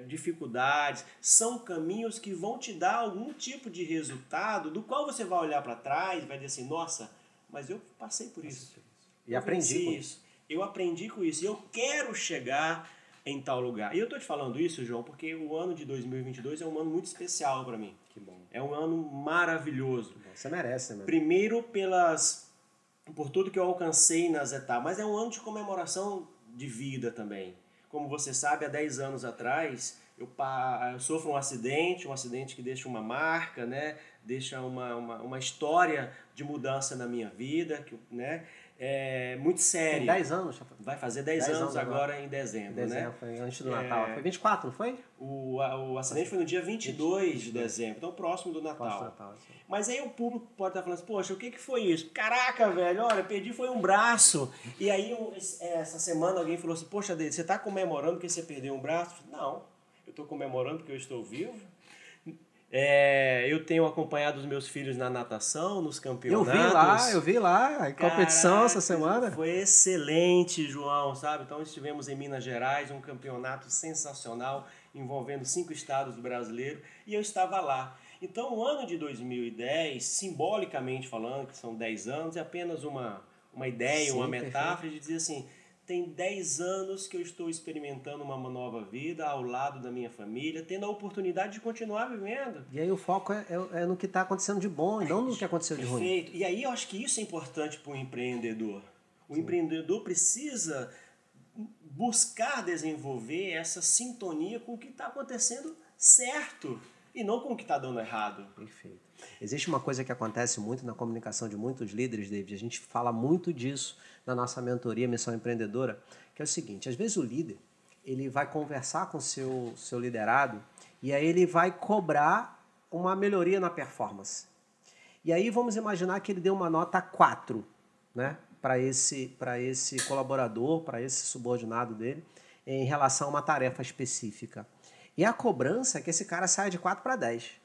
dificuldades, são caminhos que vão te dar algum tipo de resultado do qual você vai olhar para trás e vai dizer assim, nossa, mas eu passei por isso.
E aprendi com isso.
Eu aprendi com isso e eu quero chegar em tal lugar. E eu estou te falando isso, João, porque o ano de 2022 é um ano muito especial para mim.
Que bom.
É um ano maravilhoso.
Você merece, né?
Primeiro por tudo que eu alcancei nas etapas, mas é um ano de comemoração de vida também. Como você sabe, há 10 anos atrás, eu sofro um acidente que deixa uma marca, né? Deixa uma história de mudança na minha vida, né? Muito séria.
Tem 10 anos?
Vai fazer 10 anos agora em dezembro, né?
Foi antes do Natal. Foi 24, não foi?
O acidente foi no dia 22 de dezembro, então próximo do Natal. Mas aí o público pode estar falando assim, poxa, o que foi isso? Caraca, velho, olha, perdi foi um braço. E aí essa semana alguém falou assim, poxa, Deide, você está comemorando porque você perdeu um braço? Não, eu estou comemorando porque eu estou vivo. Eu tenho acompanhado os meus filhos na natação, nos campeonatos.
Eu vi lá, a competição essa semana.
Foi excelente, João, sabe? Então estivemos em Minas Gerais, um campeonato sensacional, envolvendo 5 estados brasileiros, e eu estava lá. Então o ano de 2010, simbolicamente falando, que são 10 anos, é apenas uma ideia, uma metáfora de dizer assim, tem 10 anos que eu estou experimentando uma nova vida ao lado da minha família, tendo a oportunidade de continuar vivendo.
E aí o foco é no que está acontecendo de bom e não no que aconteceu de ruim.
Perfeito. E aí eu acho que isso é importante para o empreendedor. O empreendedor precisa buscar desenvolver essa sintonia com o que está acontecendo certo e não com o que está dando errado.
Perfeito. Existe uma coisa que acontece muito na comunicação de muitos líderes, David, a gente fala muito disso na nossa mentoria Missão Empreendedora, que é o seguinte, às vezes o líder, ele vai conversar com o seu liderado e aí ele vai cobrar uma melhoria na performance. E aí vamos imaginar que ele deu uma nota 4, né, para esse colaborador, para esse subordinado dele, em relação a uma tarefa específica. E a cobrança é que esse cara saia de 4 para 10.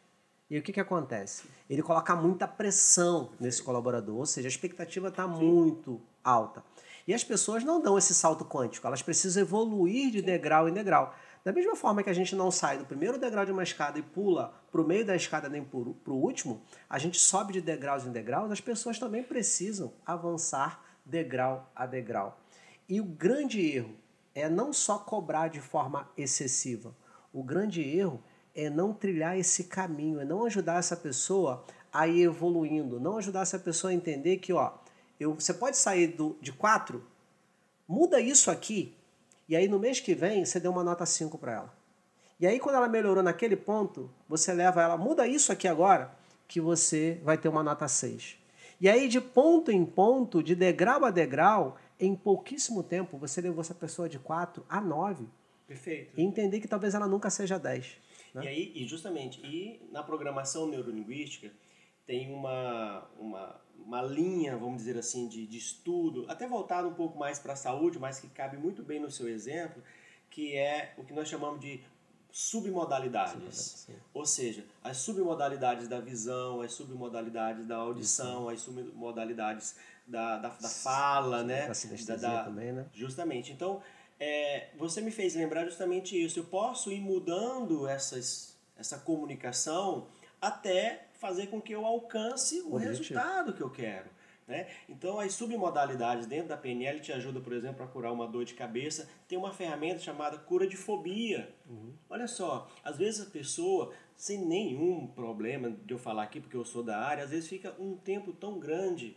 E o que acontece? Ele coloca muita pressão nesse colaborador, ou seja, a expectativa está muito alta. E as pessoas não dão esse salto quântico, elas precisam evoluir de degrau em degrau. Da mesma forma que a gente não sai do primeiro degrau de uma escada e pula para o meio da escada nem para o último, a gente sobe de degraus em degraus, as pessoas também precisam avançar degrau a degrau. E o grande erro é não só cobrar de forma excessiva, o grande erro é não trilhar esse caminho, é não ajudar essa pessoa a ir evoluindo, não ajudar essa pessoa a entender que, você pode sair de 4, muda isso aqui, e aí no mês que vem você deu uma nota 5 para ela. E aí quando ela melhorou naquele ponto, você leva ela, muda isso aqui agora, que você vai ter uma nota 6. E aí de ponto em ponto, de degrau a degrau, em pouquíssimo tempo, você levou essa pessoa de 4 a 9.
Perfeito.
E entender que talvez ela nunca seja 10. Né?
E aí, justamente, na programação neurolinguística tem uma linha, vamos dizer assim, de estudo, até voltado um pouco mais para a saúde, mas que cabe muito bem no seu exemplo, que é o que nós chamamos de submodalidades. Ou seja, as submodalidades da visão, as submodalidades da audição, as submodalidades da fala, né?
Da sinestesia também, né?
Justamente. Então, você me fez lembrar justamente isso. Eu posso ir mudando essa comunicação até fazer com que eu alcance o resultado que eu quero. Né? Então, as submodalidades dentro da PNL te ajudam, por exemplo, a curar uma dor de cabeça. Tem uma ferramenta chamada cura de fobia. Olha só, às vezes a pessoa, sem nenhum problema de eu falar aqui, porque eu sou da área, às vezes fica um tempo tão grande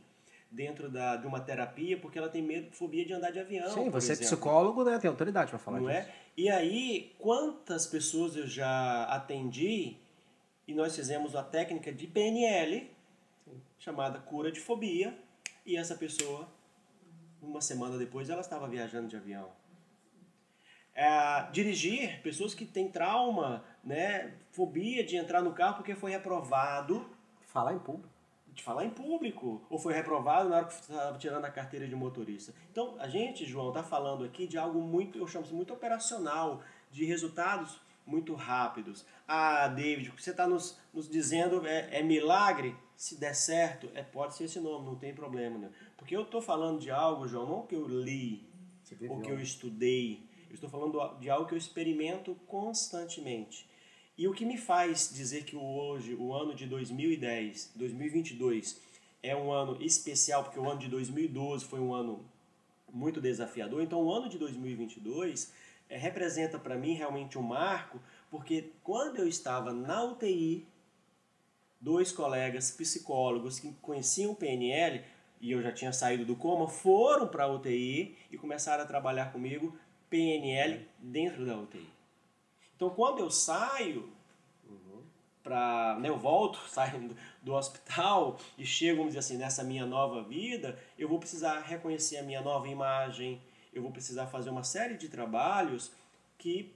dentro de uma terapia, porque ela tem medo, fobia de andar de avião.
Sim, você é psicólogo, né? Tem autoridade para falar
disso. Não é? E aí, quantas pessoas eu já atendi e nós fizemos a técnica de PNL chamada cura de fobia, e essa pessoa, uma semana depois, ela estava viajando de avião. Dirigir, pessoas que têm trauma, né, fobia de entrar no carro porque foi reprovado.
Falar em público.
De falar em público, ou foi reprovado na hora que estava tirando a carteira de motorista. Então, a gente, João, está falando aqui de algo muito, eu chamo muito operacional, de resultados muito rápidos. David, o que você está nos dizendo é milagre? Se der certo, pode ser esse nome, não tem problema. Né? Porque eu estou falando de algo, João, não que eu li, ou que eu estudei. Eu estou falando de algo que eu experimento constantemente. E o que me faz dizer que hoje, o ano de 2022, é um ano especial, porque o ano de 2012 foi um ano muito desafiador, então o ano de 2022 representa para mim realmente um marco, porque quando eu estava na UTI, 2 colegas psicólogos que conheciam o PNL, e eu já tinha saído do coma, foram para a UTI e começaram a trabalhar comigo PNL dentro da UTI. Então, quando eu saio, eu volto, saio do hospital e chego, vamos dizer assim, nessa minha nova vida, eu vou precisar reconhecer a minha nova imagem, eu vou precisar fazer uma série de trabalhos que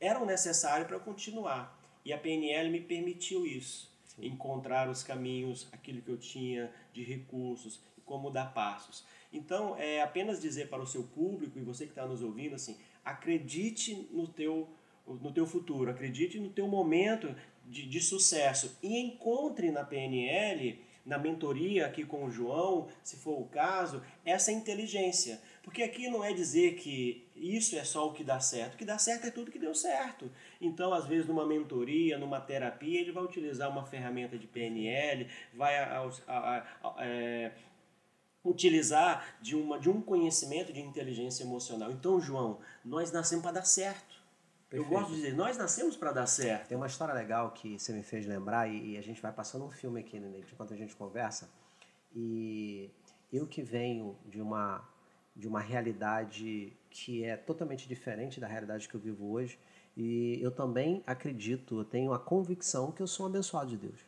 eram necessários para eu continuar. E a PNL me permitiu isso, encontrar os caminhos, aquilo que eu tinha de recursos, e como dar passos. Então, é apenas dizer para o seu público, e você que está nos ouvindo, assim, acredite no teu futuro, acredite no teu momento de sucesso e encontre na PNL, na mentoria aqui com o João, se for o caso, essa inteligência. Porque aqui não é dizer que isso é só o que dá certo. O que dá certo é tudo que deu certo. Então, às vezes, numa mentoria, numa terapia, ele vai utilizar uma ferramenta de PNL, vai utilizar de um conhecimento de inteligência emocional. Então, João, nós nascemos para dar certo. Perfeito. Eu gosto de dizer, nós nascemos para dar certo.
Tem uma história legal que você me fez lembrar e a gente vai passando um filme aqui, né, enquanto a gente conversa. E eu que venho de uma realidade que é totalmente diferente da realidade que eu vivo hoje, e eu também acredito, eu tenho a convicção que eu sou um abençoado de Deus.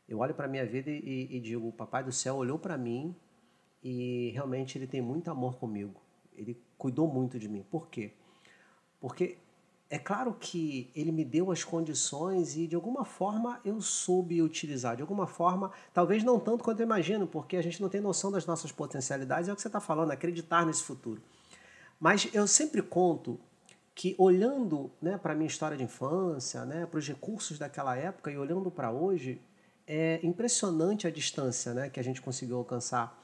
Eu olho para a minha vida e digo, o Papai do Céu olhou para mim e realmente Ele tem muito amor comigo. Ele cuidou muito de mim. Por quê? Porque é claro que Ele me deu as condições e de alguma forma eu soube utilizar. De alguma forma, talvez não tanto quanto eu imagino, porque a gente não tem noção das nossas potencialidades. É o que você está falando, acreditar nesse futuro. Mas eu sempre conto que olhando, né, para a minha história de infância, né, para os recursos daquela época e olhando para hoje, é impressionante a distância, né, que a gente conseguiu alcançar.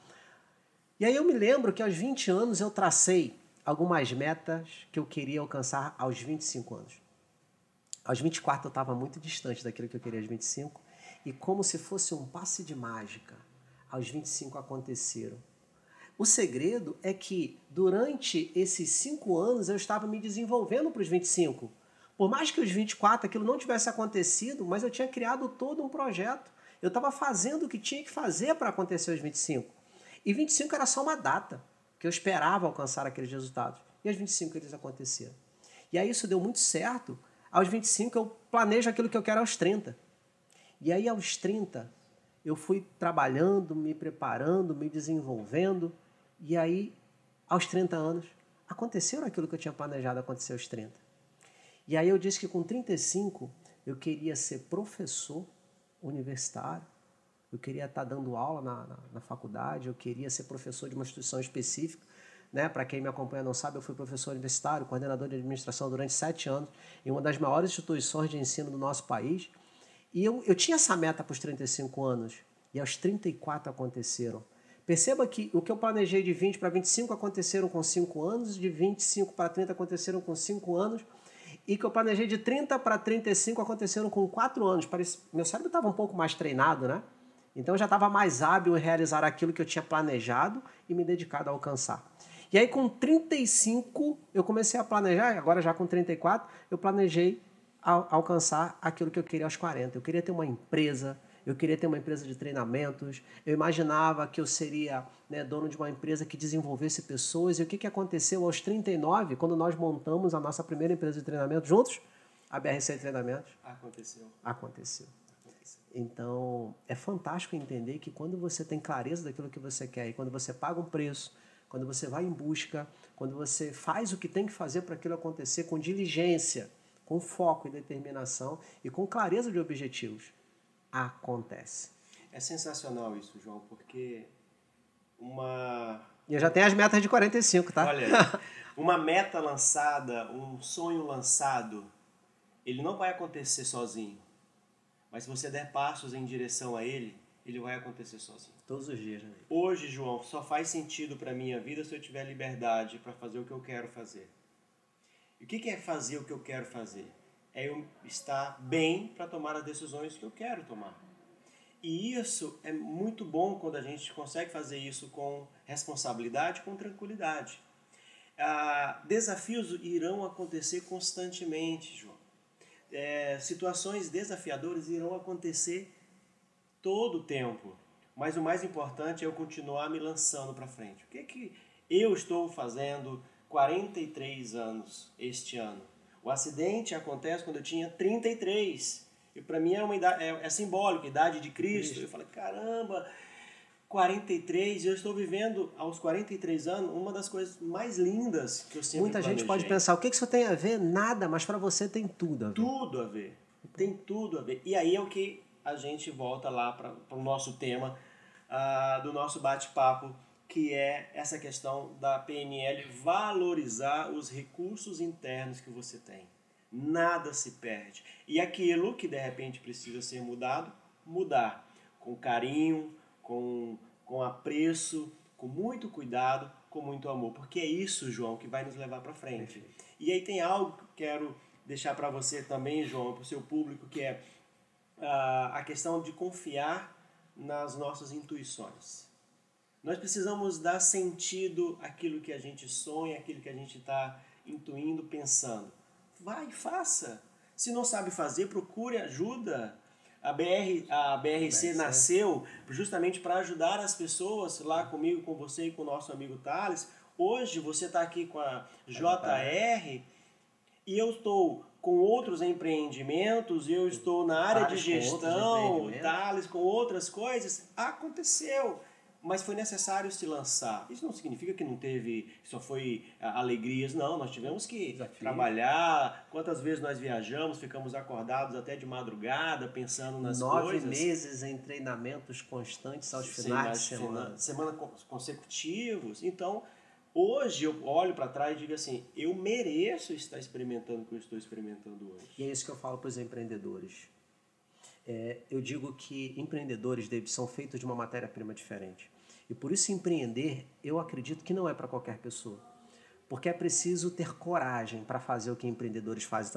E aí eu me lembro que aos 20 anos eu tracei algumas metas que eu queria alcançar aos 25 anos. Aos 24 eu estava muito distante daquilo que eu queria aos 25 e como se fosse um passe de mágica, aos 25 aconteceram. O segredo é que durante esses 5 anos eu estava me desenvolvendo para os 25. Por mais que os 24 aquilo não tivesse acontecido, mas eu tinha criado todo um projeto. Eu estava fazendo o que tinha que fazer para acontecer aos 25. E 25 era só uma data que eu esperava alcançar aqueles resultados. E aos 25 eles aconteceram. E aí isso deu muito certo. Aos 25 eu planejo aquilo que eu quero aos 30. E aí aos 30 eu fui trabalhando, me preparando, me desenvolvendo. E aí aos 30 anos aconteceu aquilo que eu tinha planejado acontecer aos 30. E aí eu disse que com 35 eu queria ser professor universitário. Eu queria estar dando aula na faculdade, eu queria ser professor de uma instituição específica. Né? Para quem me acompanha não sabe, eu fui professor universitário, coordenador de administração durante 7 anos, em uma das maiores instituições de ensino do nosso país. E eu tinha essa meta para os 35 anos, e aos 34 aconteceram. Perceba que o que eu planejei de 20 para 25 aconteceram com 5 anos, de 25 para 30 aconteceram com 5 anos, e que eu planejei de 30 para 35 aconteceram com 4 anos. Meu cérebro estava um pouco mais treinado, né? Então eu já estava mais hábil em realizar aquilo que eu tinha planejado e me dedicado a alcançar. E aí com 35 eu comecei a planejar, agora já com 34, eu planejei alcançar aquilo que eu queria aos 40. Eu queria ter uma empresa, eu queria ter uma empresa de treinamentos, eu imaginava que eu seria, né, dono de uma empresa que desenvolvesse pessoas. E o que aconteceu aos 39, quando nós montamos a nossa primeira empresa de treinamento juntos? A BRC Treinamentos.
Aconteceu.
Aconteceu. Então, é fantástico entender que quando você tem clareza daquilo que você quer e quando você paga um preço, quando você vai em busca, quando você faz o que tem que fazer para aquilo acontecer com diligência, com foco e determinação e com clareza de objetivos, acontece.
É sensacional isso, João, porque uma...
E eu já tenho as metas de 45, tá?
Olha, uma meta lançada, um sonho lançado, ele não vai acontecer sozinho. Mas se você der passos em direção a ele, ele vai acontecer sozinho.
Todos os dias, né?
Hoje, João, só faz sentido para minha vida se eu tiver liberdade para fazer o que eu quero fazer. E o que é fazer o que eu quero fazer? É eu estar bem para tomar as decisões que eu quero tomar. E isso é muito bom quando a gente consegue fazer isso com responsabilidade, com tranquilidade. Desafios irão acontecer constantemente, João. Situações desafiadoras irão acontecer todo o tempo. Mas o mais importante é eu continuar me lançando para frente. O que eu estou fazendo 43 anos este ano? O acidente acontece quando eu tinha 33. E para mim é uma idade, é simbólico, idade de Cristo. Eu falei, caramba, 43, eu estou vivendo aos 43 anos uma das coisas mais lindas que eu sempre
Muita
planejei.
gente pode pensar, o que isso tem a ver? Nada, mas para você tem tudo a ver.
Tudo a ver. Tem tudo a ver. E aí é o que a gente volta lá para o nosso tema do nosso bate-papo, que é essa questão da PNL valorizar os recursos internos que você tem. Nada se perde. E aquilo que de repente precisa ser mudado, mudar. Com carinho, com apreço, com muito cuidado, com muito amor. Porque é isso, João, que vai nos levar para frente. Perfeito. E aí tem algo que eu quero deixar para você também, João, para o seu público, que é a questão de confiar nas nossas intuições. Nós precisamos dar sentido àquilo que a gente sonha, àquilo que a gente está intuindo, pensando. Vai, faça. Se não sabe fazer, procure ajuda. A BRC nasceu justamente para ajudar as pessoas, lá comigo, com você e com o nosso amigo Thales. Hoje você está aqui com a JR e eu estou com outros empreendimentos, eu estou na área de gestão, Thales com outras coisas. Aconteceu. Mas foi necessário se lançar. Isso não significa que não teve, só foi alegrias, não. Nós tivemos que trabalhar. Quantas vezes nós viajamos, ficamos acordados até de madrugada, pensando nas
9
coisas.
9 meses em treinamentos constantes aos finais de semana.
Semana consecutivos. Então, hoje eu olho para trás e digo assim, eu mereço estar experimentando o que eu estou experimentando hoje.
E é isso que eu falo para os empreendedores. Eu digo que empreendedores, David, são feitos de uma matéria-prima diferente. E por isso empreender, eu acredito que não é para qualquer pessoa. Porque é preciso ter coragem para fazer o que empreendedores fazem.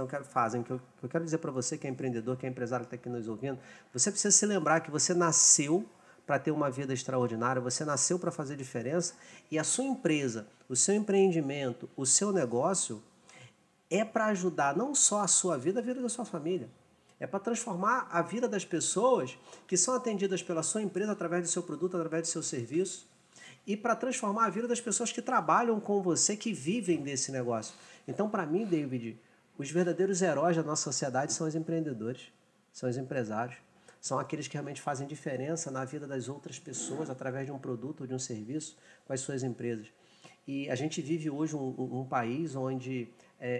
Então, eu quero dizer para você que é empreendedor, que é empresário que está aqui nos ouvindo, você precisa se lembrar que você nasceu para ter uma vida extraordinária, você nasceu para fazer diferença e a sua empresa, o seu empreendimento, o seu negócio é para ajudar não só a sua vida, a vida da sua família. É para transformar a vida das pessoas que são atendidas pela sua empresa através do seu produto, através do seu serviço. E para transformar a vida das pessoas que trabalham com você, que vivem desse negócio. Então, para mim, David, os verdadeiros heróis da nossa sociedade são os empreendedores, são os empresários. São aqueles que realmente fazem diferença na vida das outras pessoas através de um produto ou de um serviço com as suas empresas. E a gente vive hoje um país onde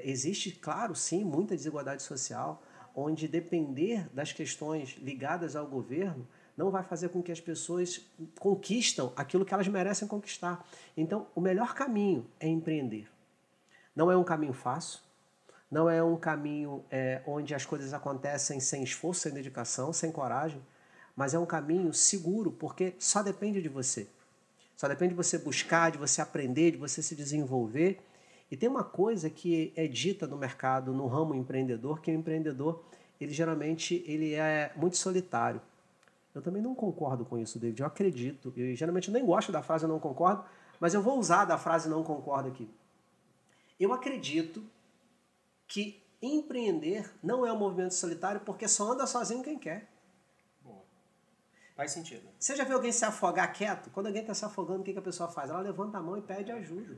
existe, claro, sim, muita desigualdade social, onde depender das questões ligadas ao governo não vai fazer com que as pessoas conquistam aquilo que elas merecem conquistar. Então, o melhor caminho é empreender. Não é um caminho fácil, não é um caminho onde as coisas acontecem sem esforço, sem dedicação, sem coragem, mas é um caminho seguro, porque só depende de você. Só depende de você buscar, de você aprender, de você se desenvolver. E tem uma coisa que é dita no mercado, no ramo empreendedor, que o empreendedor, ele geralmente é muito solitário. Eu também não concordo com isso, David. Eu acredito, eu geralmente nem gosto da frase não concordo, mas eu vou usar da frase não concordo aqui. Eu acredito que empreender não é um movimento solitário porque só anda sozinho quem quer.
Boa. Faz sentido.
Você já viu alguém se afogar quieto? Quando alguém está se afogando, o que a pessoa faz? Ela levanta a mão e pede ajuda.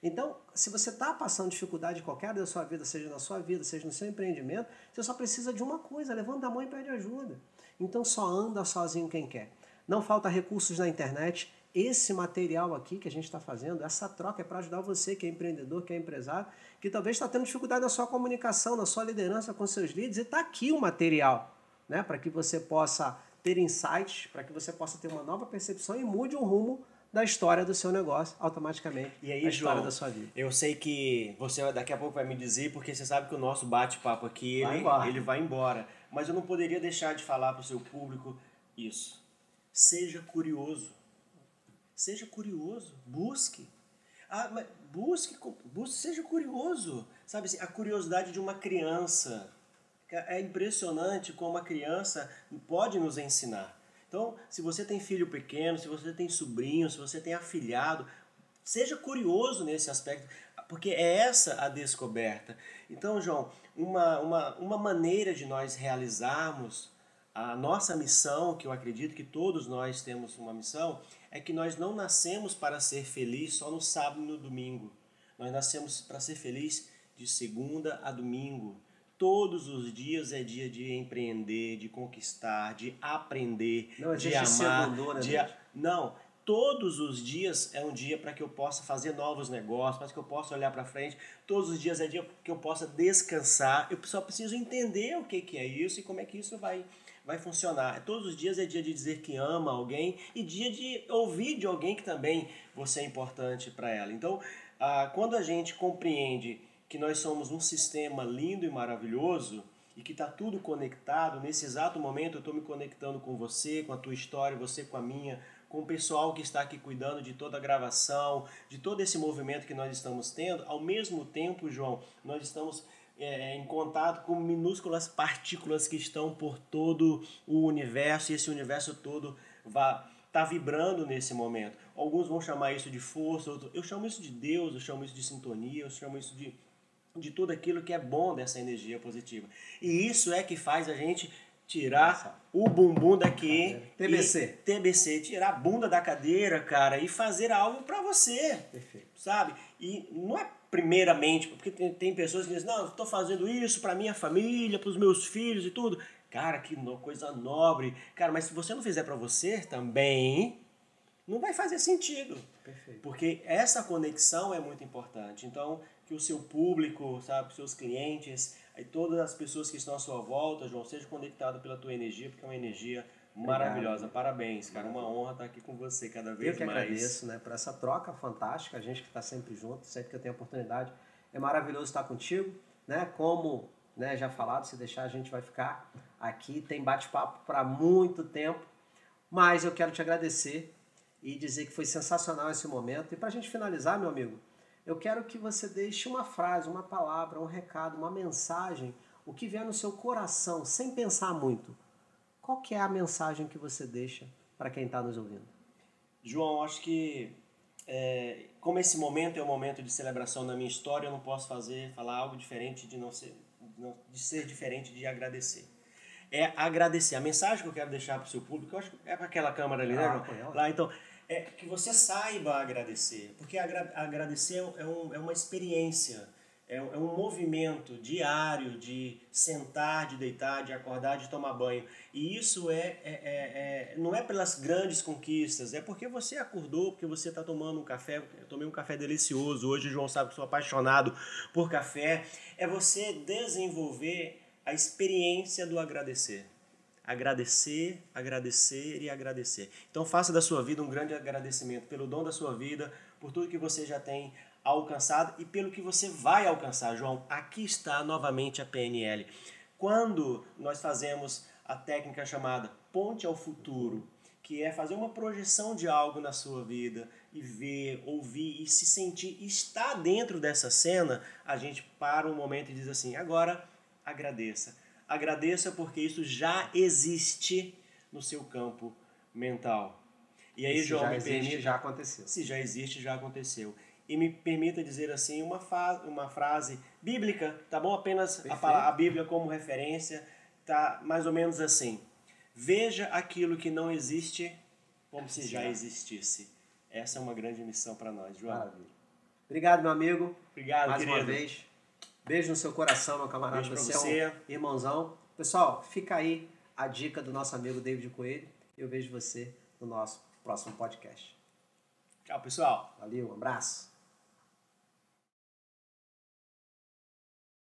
Então, se você está passando dificuldade em qualquer da sua vida, seja na sua vida, seja no seu empreendimento, você só precisa de uma coisa, levanta a mão e pede ajuda. Então só anda sozinho quem quer. Não falta recursos na internet. Esse material aqui que a gente está fazendo, essa troca é para ajudar você que é empreendedor, que é empresário, que talvez está tendo dificuldade na sua comunicação, na sua liderança com seus líderes, e está aqui o material, né, para que você possa ter insights, para que você possa ter uma nova percepção e mude o rumo da história do seu negócio automaticamente.
E aí,
a história
João,
da sua vida.
eu sei que você daqui a pouco vai me dizer, porque você sabe que o nosso bate-papo aqui, ele vai embora. Mas eu não poderia deixar de falar para o seu público isso. Seja curioso. Seja curioso. Busque. Mas busque, seja curioso. Sabe assim, a curiosidade de uma criança. É impressionante como a criança pode nos ensinar. Então, se você tem filho pequeno, se você tem sobrinho, se você tem afilhado, seja curioso nesse aspecto, porque é essa a descoberta. Então, João, uma maneira de nós realizarmos a nossa missão, que eu acredito que todos nós temos uma missão, é que nós não nascemos para ser feliz só no sábado e no domingo. Nós nascemos para ser feliz de segunda a domingo. Todos os dias é dia de empreender, de conquistar, de aprender,
não
de amar.
Segundona,
Não, todos os dias é um dia para que eu possa fazer novos negócios, para que eu possa olhar para frente. Todos os dias é dia que eu possa descansar. Eu só preciso entender o que é isso e como é que isso vai funcionar. Todos os dias é dia de dizer que ama alguém e dia de ouvir de alguém que também você é importante para ela. Então, quando a gente compreende que nós somos um sistema lindo e maravilhoso e que está tudo conectado, nesse exato momento eu estou me conectando com você, com a tua história, você com a minha, com o pessoal que está aqui cuidando de toda a gravação, de todo esse movimento que nós estamos tendo. Ao mesmo tempo, João, nós estamos em contato com minúsculas partículas que estão por todo o universo, e esse universo todo está vibrando nesse momento. Alguns vão chamar isso de força, eu chamo isso de Deus, eu chamo isso de sintonia, eu chamo isso de tudo aquilo que é bom dessa energia positiva. E isso é que faz a gente tirar o bumbum daqui. TBC, tirar a bunda da cadeira, cara, e fazer algo pra você.
Perfeito.
Sabe? E não é primeiramente, porque tem pessoas que dizem, não, eu tô fazendo isso pra minha família, pros meus filhos e tudo. Cara, que coisa nobre. Cara, mas se você não fizer pra você também, não vai fazer sentido.
Perfeito.
Porque essa conexão é muito importante. Então, que o seu público, sabe, os seus clientes, aí todas as pessoas que estão à sua volta, João, seja conectado pela tua energia, porque é uma energia maravilhosa. Parabéns, cara. Uma honra estar aqui com você cada vez mais.
Eu que agradeço, né, por essa troca fantástica, a gente que está sempre junto, sempre que eu tenho oportunidade. É maravilhoso estar contigo, né? Como, né, já falado, se deixar a gente vai ficar aqui, tem bate-papo para muito tempo, mas eu quero te agradecer e dizer que foi sensacional esse momento. E para a gente finalizar, meu amigo, eu quero que você deixe uma frase, uma palavra, um recado, uma mensagem, o que vier no seu coração, sem pensar muito. Qual que é a mensagem que você deixa para quem está nos ouvindo?
João, acho que como esse momento é um momento de celebração da minha história, eu não posso falar algo diferente de ser diferente de agradecer. É agradecer. A mensagem que eu quero deixar para o seu público, eu acho que é para aquela câmera ali, né, João? Lá, então, é que você saiba agradecer, porque agradecer é uma experiência, é um movimento diário de sentar, de deitar, de acordar, de tomar banho. E isso não é pelas grandes conquistas, é porque você acordou, porque você está tomando um café. Eu tomei um café delicioso hoje, o João sabe que sou apaixonado por café. É você desenvolver a experiência do agradecer. Agradecer, agradecer e agradecer. Então faça da sua vida um grande agradecimento pelo dom da sua vida, por tudo que você já tem alcançado e pelo que você vai alcançar, João. Aqui está novamente a PNL. Quando nós fazemos a técnica chamada Ponte ao Futuro, que é fazer uma projeção de algo na sua vida e ver, ouvir e se sentir, estar dentro dessa cena, a gente para um momento e diz assim, agora agradeça. Agradeça porque isso já existe no seu campo mental. E aí, João,
me permite, já aconteceu.
Se já existe, já aconteceu. E me permita dizer assim uma frase bíblica, tá bom? Apenas a Bíblia como referência, tá mais ou menos assim. Veja aquilo que não existe como se já existisse. Essa é uma grande missão para nós, João.
Maravilha. Obrigado, meu amigo.
Obrigado,
mais
querido.
uma vez. Beijo no seu coração, meu camarada.
Beijo pra
Você é um irmãozão. Pessoal, fica aí a dica do nosso amigo David Coelho. Eu vejo você no nosso próximo podcast.
Tchau, pessoal.
Valeu, um abraço.